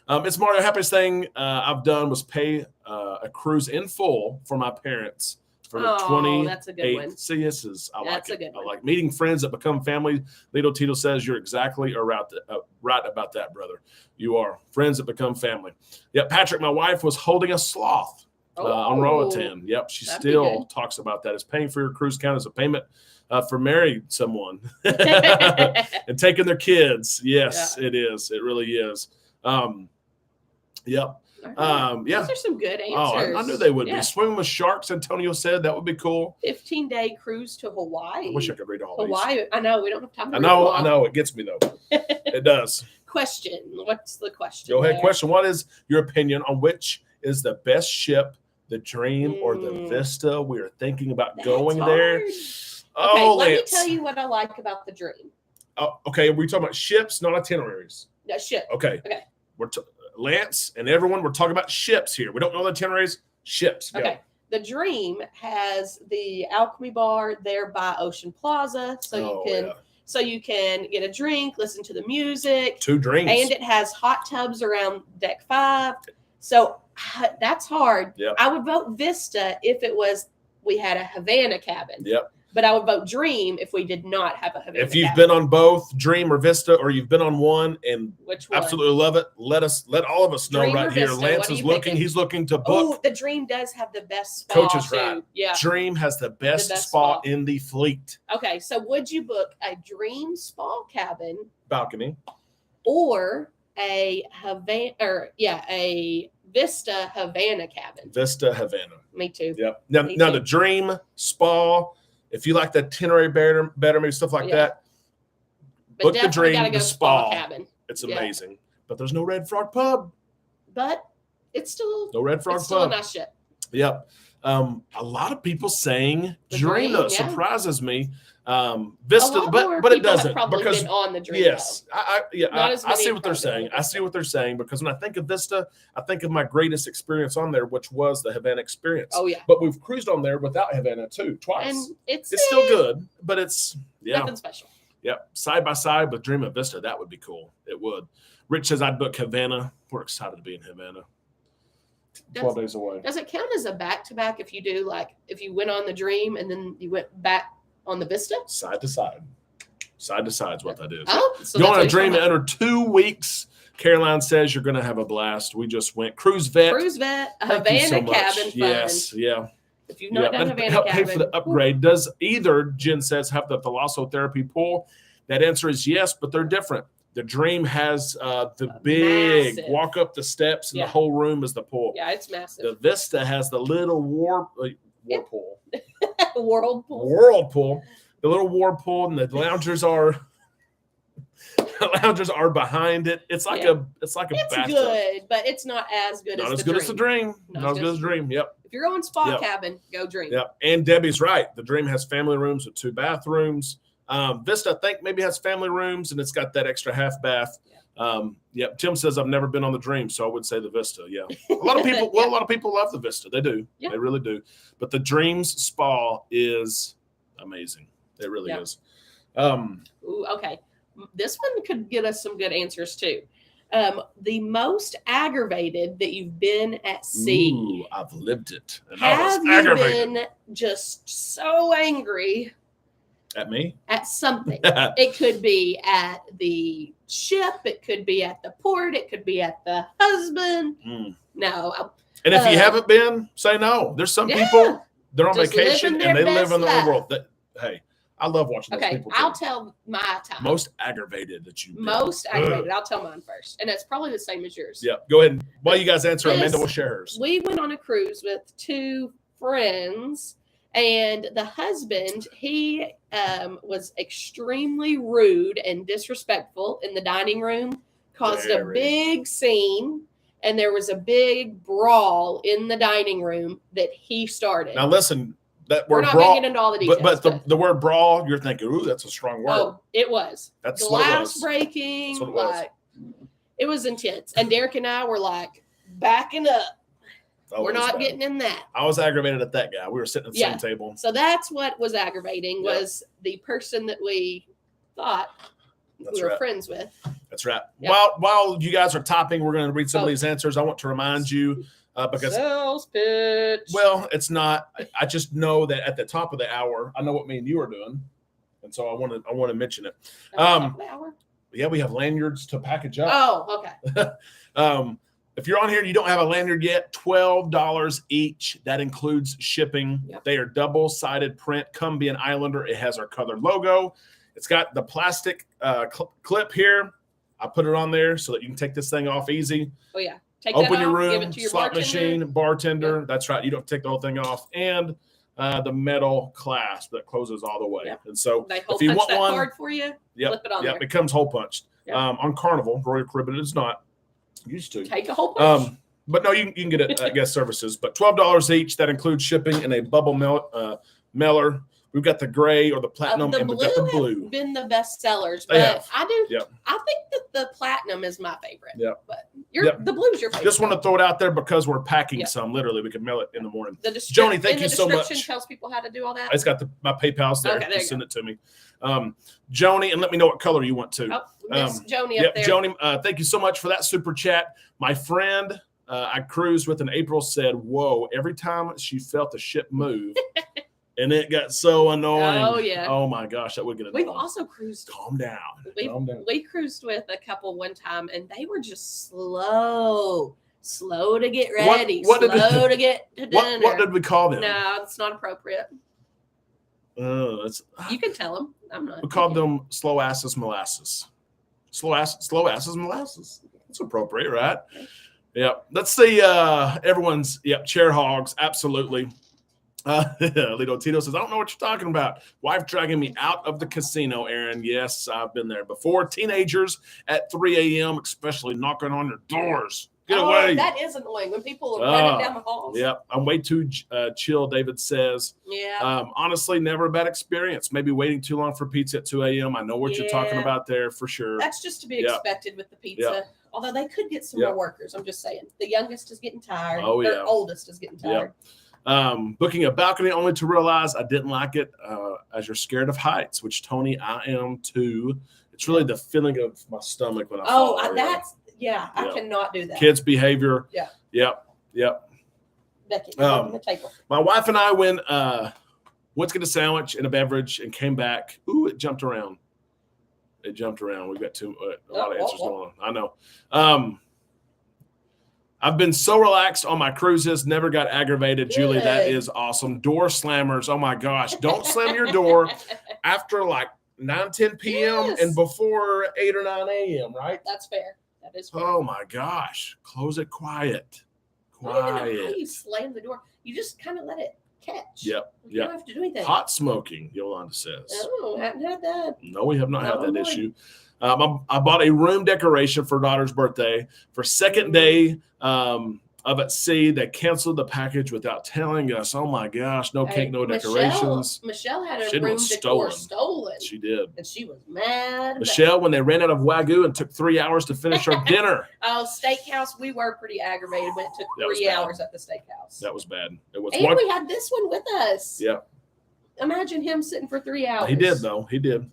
It's Mario. Happiest thing I've done was pay a cruise in full for my parents for 28. That's a good one. See, this is, I that's like a it. good one. I like meeting friends that become family. Lito Tito says you're exactly right about that, brother. You are. Friends that become family. Yep. Patrick, my wife, was holding a sloth on Roatan. Yep. She still talks about that. Is paying for your cruise count as a payment for marrying someone and taking their kids. Yes, it is. It really is. Yep. Those are some good answers. I knew they would be. Swimming with sharks, Antonio said. That would be cool. 15-day cruise to Hawaii. I wish I could read all these. Hawaii. I know. We don't have time to read them all. I know. It gets me, though. It does. Question. What's the question? Go ahead. Question. What is your opinion on which is the best ship, the Dream or the Vista? We are thinking about going there. Okay, let me tell you what I like about the Dream. Okay. We're talking about ships, not itineraries. No, ship. Okay. We're Lance and everyone, we're talking about ships here. We don't know the itineraries. Ships. Okay. Go. The Dream has the Alchemy Bar there by Ocean Plaza, so you can get a drink, listen to the music. 2 drinks. And it has hot tubs around deck 5. So that's hard. Yep. I would vote Vista if we had a Havana cabin. Yep. But I would vote Dream if we did not have a Havana. If you've been on both Dream or Vista, or you've been on one and absolutely love it, let all of us know Dream right here. Vista? Lance is looking. He's looking to book. Oh, the Dream does have the best spa. Coach is too. right. Yeah. Dream has the best spa in the fleet. Okay, so would you book a Dream spa cabin, balcony, or a Vista Havana cabin? Vista Havana. Me too. Yep. Now the Dream spa. If you like the itinerary better, maybe stuff like that, book the Dream, the spa cabin. It's amazing. But there's no Red Frog Pub. But it's still no Red Frog Pub. Still a nice ship. Yep. A lot of people saying Dream though surprises me. Vista, but it doesn't because been on the Dream. Yes, I see what they're saying. I see what they're saying because when I think of Vista, I think of my greatest experience on there, which was the Havana experience. Oh yeah, but we've cruised on there without Havana too, twice. And it's still good, but it's nothing special. Yep, side by side with Dream and Vista, that would be cool. It would. Rich says I'd book Havana. We're excited to be in Havana. 12 days away. Does it count as a back-to-back if you do if you went on the Dream and then you went back on the Vista? Side to side. Side to side is what that is. Oh, so you want a Dream under 2 weeks. Caroline says you're going to have a blast. We just went. Cruise Vet, a Havana cabin fund. Yes, yeah. If you've not done Havana help cabin. Pay for the upgrade. Does either, Jen says, have the thalassotherapy pool? That answer is yes, but they're different. The Dream has the big massive. Walk up the steps and the whole room is the pool. Yeah, it's massive. The Vista has the little whirlpool. Whirlpool. The little whirlpool, and the loungers are behind it. It's like a bathtub. Good, but it's not as good as the Dream. Not as good as the Dream. Yep. If you're going spa cabin, go Dream. Yep. And Debbie's right. The Dream has family rooms with 2 bathrooms. Vista, I think, maybe has family rooms, and it's got that extra half bath. Tim says I've never been on the Dream, so I would say the Vista. Yeah, a lot of people. Well, a lot of people love the Vista. They do. Yeah. They really do. But the Dream's spa is amazing. It really is. Okay, this one could get us some good answers too. The most aggravated that you've been at sea. Ooh, I've lived it. And have you been just so angry? At me? At something. It could be at the ship. It could be at the port. It could be at the husband. No. And if you haven't been, say no. There's some people, they're on vacation and they live in their world. Hey, I love watching those people. I'll tell my time. Most aggravated that you've been. Most aggravated. I'll tell mine first. And it's probably the same as yours. Yeah. Go ahead. While you guys answer, Amanda will share hers. We went on a cruise with 2 friends. And the husband, he was extremely rude and disrespectful in the dining room, caused a big scene, and there was a big brawl in the dining room that he started. Now listen, that we're word not brawl, going to get into all the details. But the word brawl, you're thinking, ooh, that's a strong word. Oh, it was. That's glass breaking. That's what it was. It was intense. And Derek and I were like backing up. Oh, we're not getting in that. I was aggravated at that guy. We were sitting at the same table. So that's what was aggravating, was the person that we thought we were friends with. That's right. Yep. While you guys are topping, we're going to read some of these answers. I want to remind you because sales pitch. Well, it's not. I just know that at the top of the hour, I know what me and you are doing, and so I want to mention it. Yeah, we have lanyards to package up. Oh, okay. If you're on here and you don't have a lanyard yet, $12 each. That includes shipping. Yep. They are double-sided print. Come be an Islander. It has our colored logo. It's got the plastic clip here. I put it on there so that you can take this thing off easy. Oh, yeah. Open your room, give it to your slot machine, bartender. Yep. That's right. You don't take the whole thing off. And the metal clasp that closes all the way. Yep. And so if you want one, card for you, flip it on there. It comes hole punched. Yep. On Carnival, Royal Caribbean is not. Used to take a whole punch. But no, you can get it at guest services. But $12 each. That includes shipping and a bubble mailer. We've got the gray or the platinum, and we've got the blue. Have been the best sellers, but I do. Yep. I think that the platinum is my favorite. Yeah, but the blue's your favorite. Just want to throw it out there because we're packing some. Literally, we can mail it in the morning. Joni, thank you so much. The description tells people how to do all that. It's got my PayPal's there. Okay, send it to me. Joni, and let me know what color you want to. Oh, Miss Joni up there. Joni, thank you so much for that super chat. My friend I cruised with in April said, whoa, every time she felt the ship move, and it got so annoying. Oh, yeah. Oh, my gosh, that would get annoying. We've also cruised. Calm down. We cruised with a couple one time, and they were just slow to get ready, slow to get to dinner. What did we call them? No, it's not appropriate. You can tell them. I'm not. We called them slow asses molasses. Slow asses molasses. That's appropriate, right? Yep. Let's see. Everyone's chair hogs. Absolutely. Lito Tito says, I don't know what you're talking about. Wife dragging me out of the casino, Aaron. Yes, I've been there before. Teenagers at 3 a.m., especially knocking on your doors. Get away. That is annoying when people are running down the halls. Yeah, I'm way too chill, David says. Yeah. Honestly, never a bad experience. Maybe waiting too long for pizza at 2 a.m. I know what you're talking about there for sure. That's just to be expected with the pizza. Although they could get some more workers. I'm just saying. The youngest is getting tired. Oh, Their oldest is getting tired. Booking a balcony only to realize I didn't like it as you're scared of heights, which, Tony, I am too. It's really the feeling of my stomach when I fall. I cannot do that. Kids' behavior. Yeah. Yep. Becky, on the table. My wife and I went to get a sandwich and a beverage and came back. Ooh, it jumped around. We've got a lot of answers going on. I know. I've been so relaxed on my cruises, never got aggravated. Good. Julie, that is awesome. Door slammers. Oh, my gosh. Don't slam your door after like 9, 10 p.m. and before 8 or 9 a.m., right? That's fair. That is fair. Oh, my gosh. Close it quiet. I don't even know how you slam the door. You just kind of let it catch. Yep. You don't have to do anything. Hot smoking, Yolanda says. Oh, haven't had that. No, we have not had that issue. I bought a room decoration for daughter's birthday. For second day of at sea, they canceled the package without telling us. Oh my gosh, no cake, no decorations. Michelle had a room decor stolen. She did. And she was mad. Michelle, when they ran out of Wagyu and took 3 hours to finish our dinner. Oh, steakhouse, we were pretty aggravated when it took 3 hours at the steakhouse. That was bad. It was. And we had this one with us. Yeah. Imagine him sitting for 3 hours. He did, though. He did.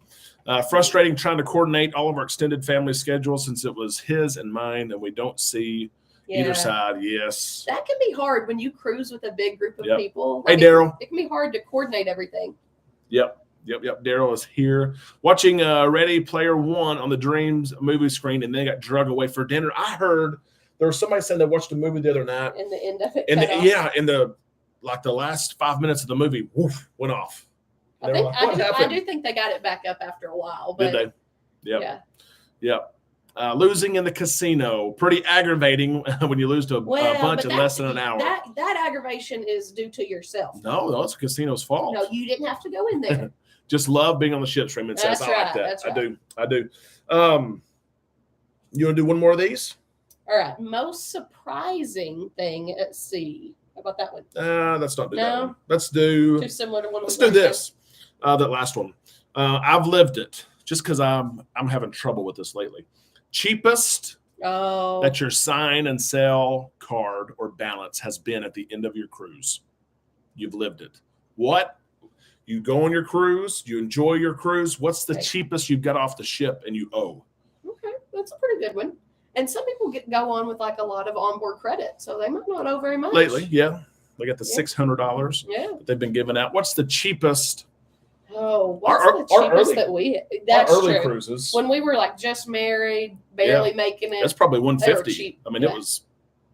Frustrating trying to coordinate all of our extended family schedules since it was his and mine, and we don't see either side. Yes. That can be hard when you cruise with a big group of people. Hey, Daryl. It can be hard to coordinate everything. Yep. Daryl is here watching Ready Player One on the Dreams movie screen, and they got drug away for dinner. I heard there was somebody saying they watched a movie the other night. And the end of it. In the last 5 minutes of the movie, woof, went off. I do think they got it back up after a while. But did they? Yep. Yeah. Losing in the casino, pretty aggravating when you lose to a bunch in less than an hour. That aggravation is due to yourself. No, it's the casino's fault. No, you didn't have to go in there. Just love being on the ship stream. It says, I like that. That's right. I do. You want to do one more of these? All right. Most surprising thing at sea. How about that one? Let's not do that one. Let's do. Too similar to one. Let's do this. That last one. I've lived it just because I'm having trouble with this lately. Cheapest that your sign and sell card or balance has been at the end of your cruise. You've lived it. What? You go on your cruise, you enjoy your cruise. What's the cheapest you've got off the ship and you owe? Okay, that's a pretty good one. And some people go on with like a lot of onboard credit, so they might not owe very much. Lately, yeah. They got the $600 that they've been giving out. What's the cheapest? Oh, what's the cheapest that we? That's our early true. Cruises. When we were like just married, barely making it. That's probably $150. Cheap. I mean, it was.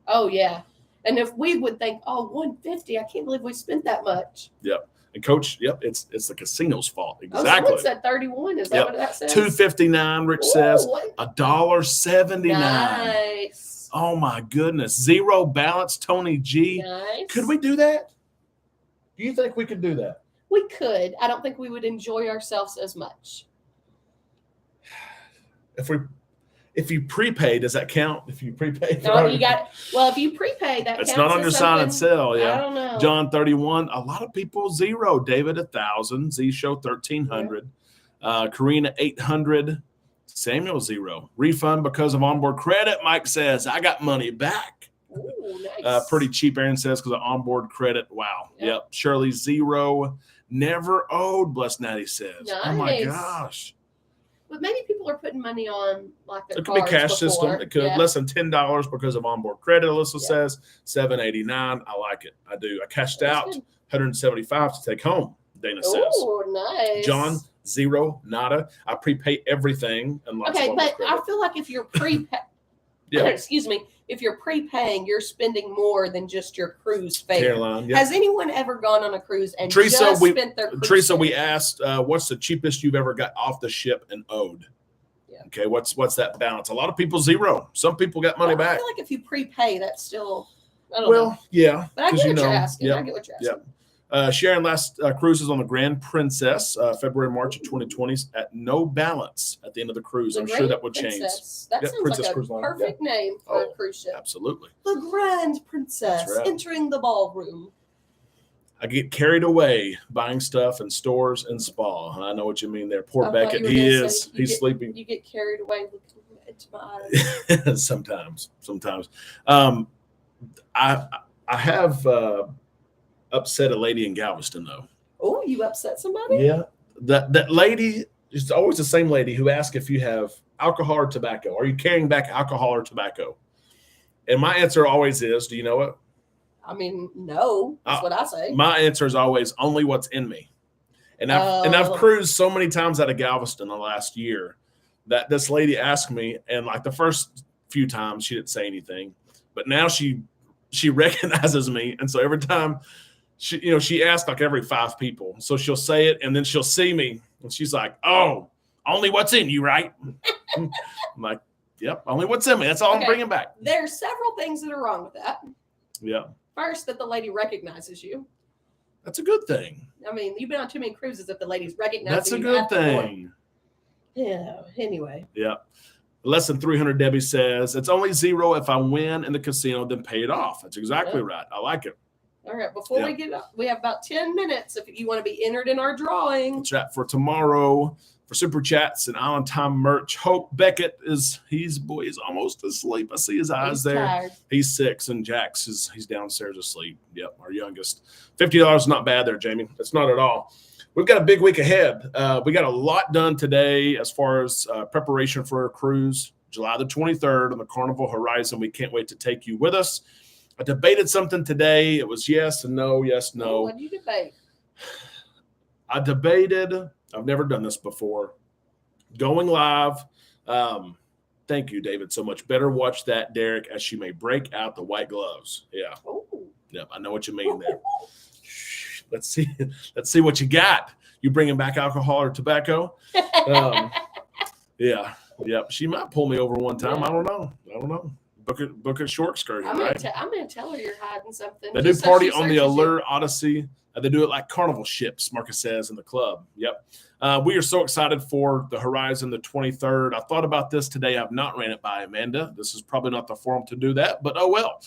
Oh yeah, and if we would think, $150, I can't believe we spent that much. Yep. And Coach, it's the casino's fault. Exactly. Someone said 31. Is that what that says? $2.59. Rich says $1.79. Nice. Oh my goodness. Zero balance. Tony G. Nice. Could we do that? Do you think we could do that? We could. I don't think we would enjoy ourselves as much. If you prepay, does that count? If you prepay, no, you got. Well, if you prepay, that it's not on your sign and sell. Yeah, I don't know. John 31. A lot of people zero. David 1,000. Z Show 1,300. Karina 800. Samuel 0. Refund because of onboard credit. Mike says I got money back. Ooh, nice. Pretty cheap. Aaron says because of onboard credit. Wow. Yep. Shirley 0. Never owed. Blessed Natty says. Nice. Oh my gosh. But maybe people are putting money on like their it could be cash system. It could less than $10 because of onboard credit. Alyssa says $7.89. I like it. I do. I cashed out $175 to take home. Dana says. Oh, nice. John 0, nada. I prepay everything and lots of but credit. I feel like if you're excuse me, if you're prepaying, you're spending more than just your cruise fare. Caroline, Has anyone ever gone on a cruise and Teresa, just spent their cruise Teresa, fare? we asked, what's the cheapest you've ever got off the ship and owed? Yeah. Okay, what's that balance? A lot of people 0. Some people got money back. I feel like if you prepay, that's still, I don't know. Yeah. But I get what you're asking. Yep. I get what you're asking. Yep. Sharon last cruises on the Grand Princess, February, March of 2020 at no balance at the end of the cruise. I'm sure that would change. That sounds Princess like a Cruise Line. perfect name for a cruise ship. Absolutely. The Grand Princess entering the ballroom. I get carried away buying stuff in stores and spa. I know what you mean there. Poor Beckett. He's sleeping. You get carried away looking into my eyes. Sometimes. I have upset a lady in Galveston though. Oh, you upset somebody? Yeah. That lady is always the same lady who asks if you have alcohol or tobacco. Are you carrying back alcohol or tobacco? And my answer always is, do you know it? I mean, no. That's what I say. My answer is always only what's in me. And I've cruised so many times out of Galveston the last year that this lady asked me, and like the first few times she didn't say anything, but now she recognizes me, and so every time she asks like every 5 people, so she'll say it, and then she'll see me, and she's like, "Oh, only what's in you, right?" I'm like, "Yep, only what's in me. That's all I'm bringing back." There's several things that are wrong with that. Yeah. First, that the lady recognizes you. That's a good thing. I mean, you've been on too many cruises if the lady's recognizing you. That's a good thing. Yeah. Anyway. Yeah. Less than 300, Debbie says, it's only 0 if I win in the casino, then pay it off. That's exactly right. I like it. All right. Before we get up, we have about 10 minutes if you want to be entered in our drawing. That's right. For tomorrow, for Super Chats and Island Time merch. Hope Beckett he's almost asleep. I see his eyes there. Tired. He's 6, and Jax he's downstairs asleep. Yep, our youngest. $50 is not bad there, Jamie. It's not at all. We've got a big week ahead. We got a lot done today as far as preparation for our cruise, July the 23rd on the Carnival Horizon. We can't wait to take you with us. I debated something today. It was yes and no, yes, no. What did you debate? I debated. I've never done this before. Going live. Thank you, David, so much. Better watch that, Derek, as she may break out the white gloves. Yeah. Oh. Yep, I know what you mean there. Let's see what you got. You bringing back alcohol or tobacco? Yeah. Yep. She might pull me over one time. Yeah. I don't know. Book a short excursion, I'm right? gonna tell her you're hiding something. They do party on the Allure Odyssey. They do it like carnival ships, Marcus says, in the club. Yep. We are so excited for the Horizon, the 23rd. I thought about this today. I've not ran it by Amanda. This is probably not the forum to do that, but oh well.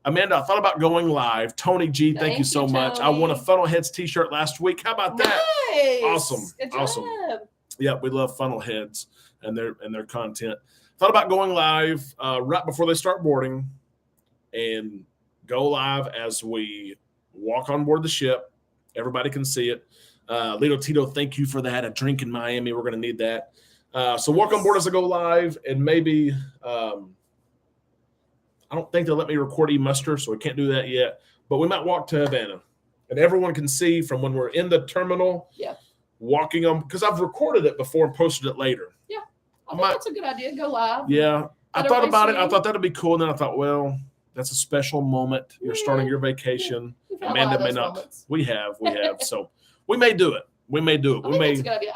Amanda, I thought about going live. Tony G, thank you so much. Tony. I won a Funnelheads t-shirt last week. How about that? Nice. Awesome. Good Awesome. job. Yep, we love Funnelheads and their content. Thought about going live right before they start boarding and go live as we walk on board the ship. Everybody can see it. Lito Tito, thank you for that. A drink in Miami. We're going to need that. So walk on board as I go live, and maybe I don't think they'll let me record e-muster, so we can't do that yet. But we might walk to Havana, and everyone can see from when we're in the terminal. Yeah. Walking on, because I've recorded it before and posted it later. Yeah, I think that's a good idea. Go live. Yeah, I thought about it. I thought that'd be cool, and then I thought, well, that's a special moment. You're starting your vacation. Amanda may not. Moments. We have. So we may do it. We may do it. I think it's a good idea.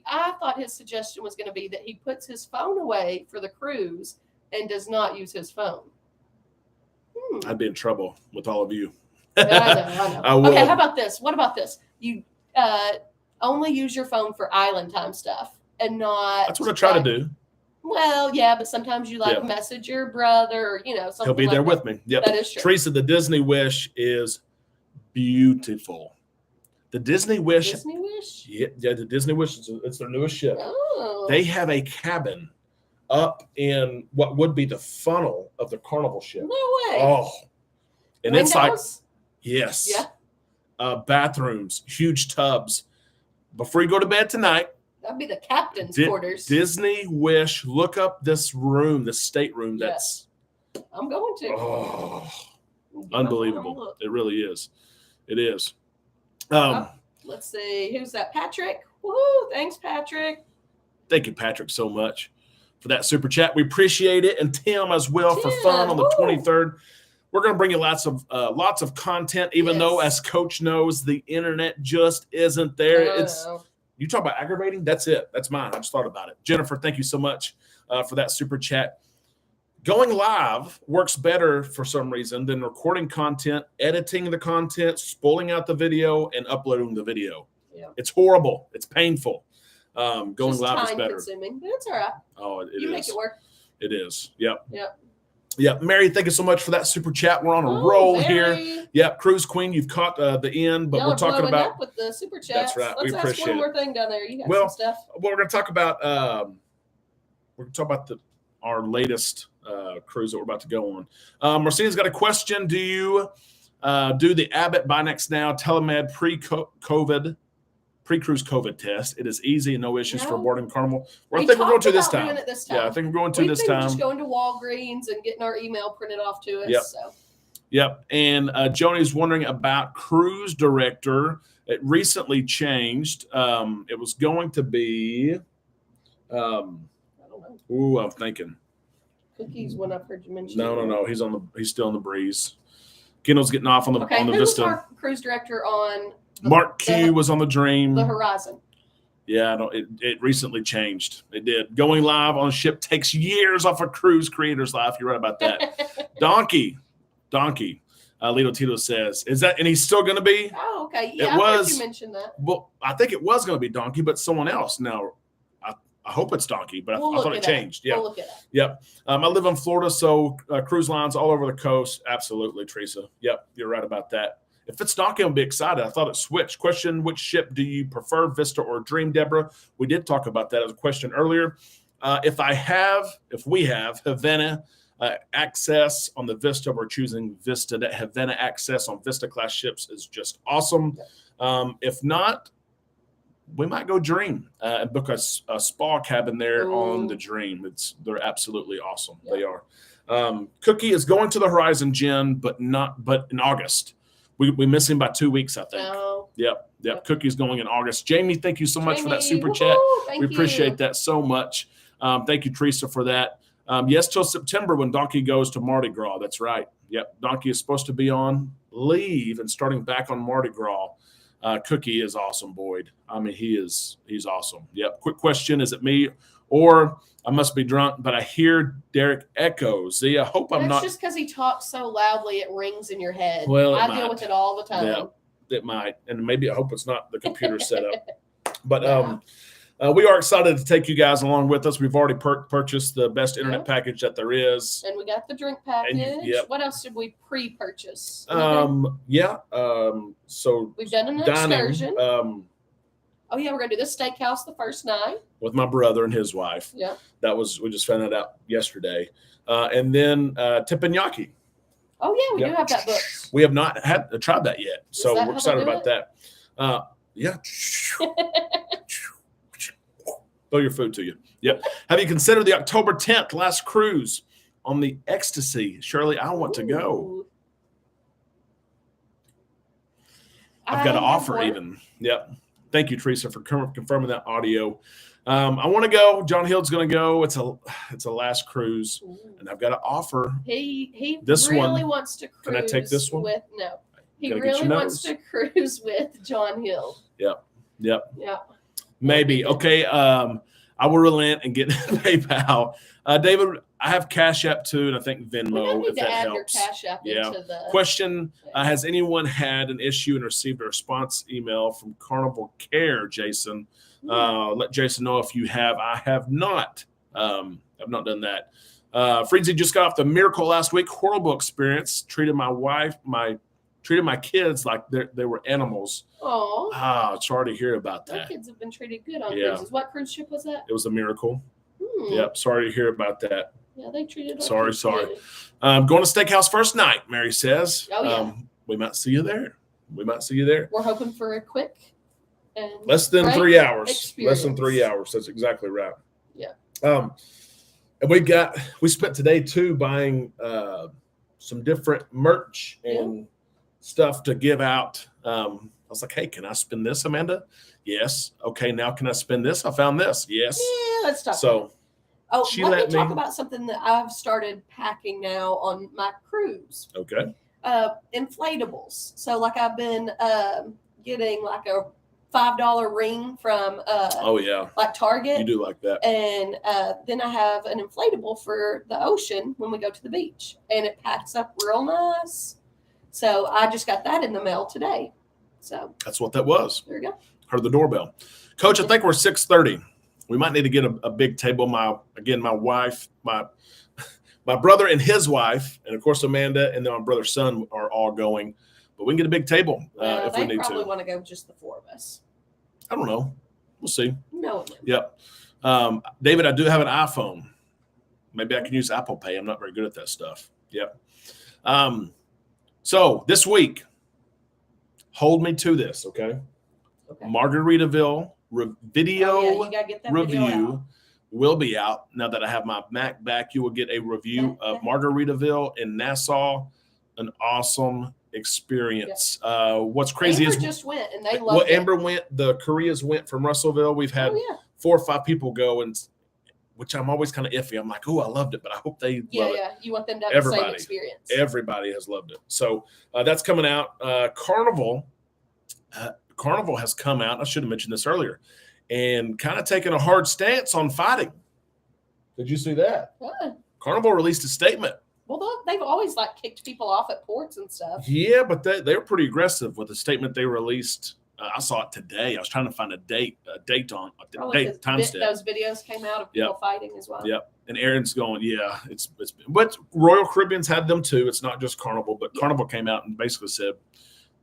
I thought his suggestion was going to be that he puts his phone away for the cruise and does not use his phone. I'd be in trouble with all of you. I know. Okay, how about this? What about this? You only use your phone for island time stuff and not. That's what I try to do. Well, yeah, but sometimes you message your brother, or, something. He'll be there with me. Yep. That is true. Teresa, the Disney Wish is beautiful. The Disney Wish. Disney Wish? Yeah, the Disney Wish, it's their newest ship. Oh. They have a cabin up in what would be the funnel of the Carnival ship. No way. Oh. And Windows? it's like, yes. Yeah. Bathrooms, huge tubs. Before you go to bed tonight, that'd be the captain's quarters. Disney Wish. Look up this room, this stateroom. That's. I'm going to. Oh, unbelievable! It really is. It is. Let's see. Who's that? Patrick. Woo! Thanks, Patrick. Thank you, Patrick, so much for that super chat. We appreciate it, and Tim as well for fun on the 23rd. We're going to bring you lots of content, even though, as Coach knows, the internet just isn't there. You talk about aggravating. That's it. That's mine. I just thought about it. Jennifer, thank you so much for that super chat. Going live works better for some reason than recording content, editing the content, spoiling out the video, and uploading the video. Yeah. It's horrible. It's painful. Going just live is better. Consuming, but it's all right. Oh, it is. You make it work. It is. Yep. Yep. Yeah, Mary, thank you so much for that super chat. We're on a roll here. Yep, Cruise Queen, you've caught the end, but we're talking about up with the super chats. That's right. Let's we appreciate ask one more thing down there. You got some stuff. Well, we're going to talk about our latest cruise that we're about to go on. Marcina's got a question. Do you do the Abbott Buy Next Now Telemed pre-cruise COVID test? It is easy and no issues for boarding Carnival. I think we're going to this time. Yeah, I think we're going to this time. Just going to Walgreens and getting our email printed off to us. Yep. So. Yep. And Joni's wondering about cruise director. It recently changed. It was going to be. I don't know. Ooh, I'm thinking. Cookies when I've heard you mention. No. He's still on the breeze. Kendall's getting off on the Who Vista. was our cruise director on? Mark Q was on the Dream. The Horizon. Yeah, it recently changed. It did. Going live on a ship takes years off a cruise creator's life. You're right about that. Donkey. Lito Tito says, is that, and he's still going to be? Oh, okay. Yeah, I heard you mentioned that. Well, I think it was going to be Donkey, but someone else. Now, I hope it's Donkey, but I thought it changed. Yeah. We'll look it up. Yep. I live in Florida, so cruise lines all over the coast. Absolutely, Teresa. Yep, you're right about that. If it's Donkey, I'll be excited. I thought it switched. Question, which ship do you prefer, Vista or Dream, Deborah? We did talk about that as a question earlier. If we have Havana access on the Vista, we're choosing Vista. That Havana access on Vista class ships is just awesome. If not, we might go Dream and book a spa cabin there on the Dream. They're absolutely awesome. Yep. They are. Cookie is going to the Horizon, Jen, but in August. We miss him by 2 weeks, I think. Oh. Yep. Cookie's going in August. Jamie, thank you so much for that super chat. We appreciate that so much. Thank you, Teresa, for that. Yes, till September when Donkey goes to Mardi Gras. That's right. Yep. Donkey is supposed to be on leave and starting back on Mardi Gras. Cookie is awesome, Boyd. I mean, he's awesome. Yep. Quick question. Is it me Or I must be drunk, but I hear Derek echo. Z, I hope I'm That's not. just because he talks so loudly it rings in your head. Well, I deal with it all the time. Yeah, it might. And maybe I hope it's not the computer setup. But Yeah. we are excited to take you guys along with us. We've already purchased the best internet package that there is. And we got the drink package. Yep. What else did we pre-purchase? So we've done an excursion. Oh yeah, we're gonna do the steakhouse the first night with my brother and his wife. Yeah, we just found that out yesterday. And then teppanyaki. Oh yeah, we do have that booked. We have not tried that yet, so we're excited about that. Yeah. Throw your food to you. Yep. Have you considered the October 10th last cruise on the Ecstasy? Shirley, I want to go. I've got an offer even. Yep. Thank you, Teresa, for confirming that audio. I want to go. John Hill's going to go. It's a last cruise, and I've got an offer. He this really wants to cruise. Can I take this one? No. He really wants to cruise with John Hill. Yep. Yeah. Maybe. Okay. I will relent and get PayPal. David, I have Cash App too, and I think Venmo. We if that add helps. Your Cash App into the question: has anyone had an issue and received a response email from Carnival Care, Jason? Let Jason know if you have. I have not. I've not done that. Freezy just got off the Miracle last week. Horrible experience. Treated my kids like they were animals. Oh, sorry to hear about that. My kids have been treated good on cruises. What cruise ship was that? It was a Miracle. Yep. Sorry to hear about that. Yeah, they treated us. Sorry. Good. Going to steakhouse first night, Mary says. Oh, yeah. We might see you there. We're hoping for a quick and less than 3 hours. Experience. Less than 3 hours. That's exactly right. Yeah. And we spent today too buying some different merch and stuff to give out. I was like, hey, can I spend this, Amanda? Yes. Okay, now can I spend this? I found this. Yes. Yeah, let's talk. So let me talk about something that I've started packing now on my cruise. Okay. Inflatables. So like I've been getting like a $5 ring from like Target. You do like that. And then I have an inflatable for the ocean when we go to the beach, and it packs up real nice. So I just got that in the mail today. So that's what that was. There you go. Heard the doorbell. Coach, I think we're 6:30. We might need to get a big table. My wife, my brother and his wife, and of course Amanda and then my brother's son are all going. But we can get a big table if we need to. They probably want to go just the four of us. I don't know. We'll see. No. Yep. David, I do have an iPhone. Maybe I can use Apple Pay. I'm not very good at that stuff. Yep. So this week, hold me to this, okay? Margaritaville video review will be out. Now that I have my Mac back, you will get a review of Margaritaville in Nassau. An awesome experience. What's crazy Amber is just went and they loved it. Amber went. The Koreas went from Russellville. We've had 4 or 5 people go, and which I'm always kind of iffy. I'm like, oh, I loved it, but I hope they love it. Yeah, you want them to have the same experience. Everybody has loved it. So that's coming out. Carnival has come out. I should have mentioned this earlier, and kind of taken a hard stance on fighting. Did you see that? What? Carnival released a statement. Well, they've always kicked people off at ports and stuff. Yeah, but they were pretty aggressive with the statement they released. I saw it today. I was trying to find a date timestamp. Those videos came out of people fighting as well. Yep. And Aaron's going, yeah, it's but Royal Caribbean's had them too. It's not just Carnival, but Carnival came out and basically said,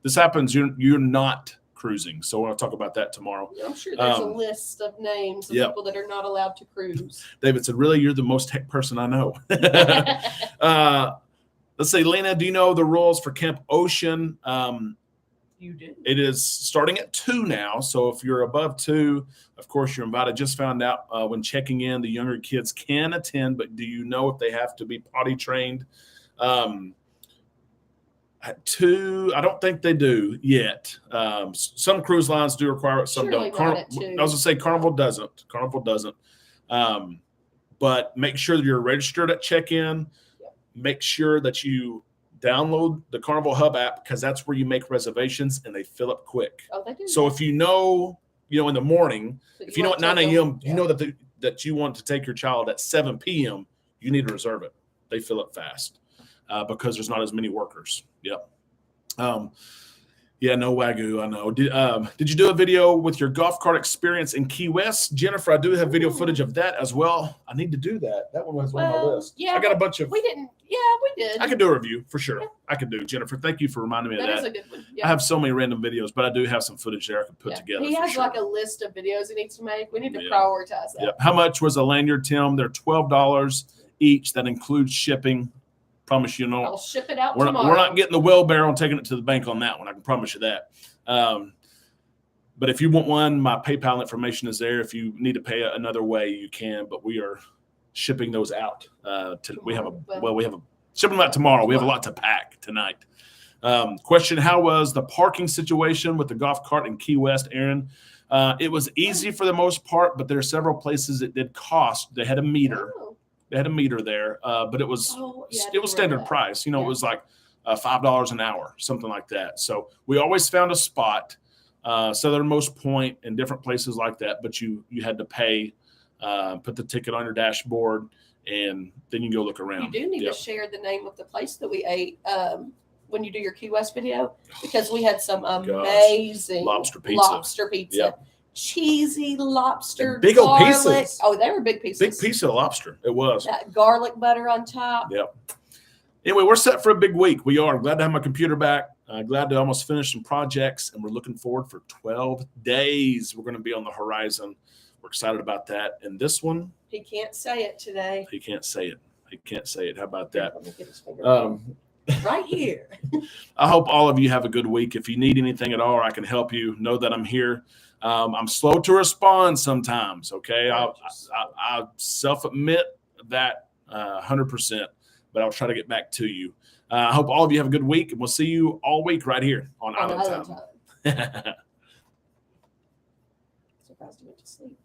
this happens, you're not cruising. So I want to talk about that tomorrow. Yeah, I'm sure there's a list of names of people that are not allowed to cruise. David said, really, you're the most tech person I know. Let's say, Lena, do you know the rules for Camp Ocean? You do. It is starting at 2 now. So if you're above 2, of course, you're invited. Just found out when checking in, the younger kids can attend, but do you know if they have to be potty trained? At 2, I don't think they do yet. Some cruise lines do require it, some don't. I was going to say Carnival doesn't. But make sure that you're registered at check-in. Yep. Make sure that you download the Carnival Hub app, because that's where you make reservations and they fill up quick. Oh, they do. So if you know in the morning, if you know at 9 a.m., you know that that you want to take your child at 7 p.m., you need to reserve it. They fill it fast because there's not as many workers. Yep. Yeah, no Wagyu, I know. Did you do a video with your golf cart experience in Key West? Jennifer, I do have video footage of that as well. I need to do that. That one was on my list. Yeah, I got a bunch of. We didn't. Yeah, we did. I could do a review for sure. Yeah. I could do. Jennifer, thank you for reminding me of that. That is a good one. Yeah. I have so many random videos, but I do have some footage there I can put together. He has sure. like a list of videos he needs to make. We need to prioritize that. Yeah. How much was a lanyard, Tim? They're $12 each. That includes shipping. Promise you, I'll ship it out tomorrow. We're not getting the wheelbarrow and taking it to the bank on that one. I can promise you that. But if you want one, my PayPal information is there. If you need to pay another way, you can. But we are shipping those out. We have a shipping them out tomorrow. We have a lot to pack tonight. Question: how was the parking situation with the golf cart in Key West, Aaron? It was easy for the most part, but there are several places it did cost. They had a meter. Oh. They had a meter there, but it was standard price. You know, it was like $5 an hour, something like that. So we always found a spot, Southernmost Point and different places like that. But you had to pay, put the ticket on your dashboard, and then you can go look around. You do need to share the name of the place that we ate when you do your Key West video, because we had some amazing lobster pizza. Yep. Cheesy lobster, and big old pieces. Oh, they were big pieces. Big piece of lobster. It was. That garlic butter on top. Yep. Anyway, we're set for a big week. We are. Glad to have my computer back. Glad to almost finish some projects, and we're looking forward for 12 days. We're going to be on the horizon. We're excited about that. And this one, he can't say it today. He can't say it. He can't say it. How about that? Let me get his finger right here. I hope all of you have a good week. If you need anything at all, or I can help you, know that I'm here. I'm slow to respond sometimes. Okay. I self-admit that 100%, but I'll try to get back to you. I hope all of you have a good week, and we'll see you all week right here on Island Time. Surprised he went to sleep.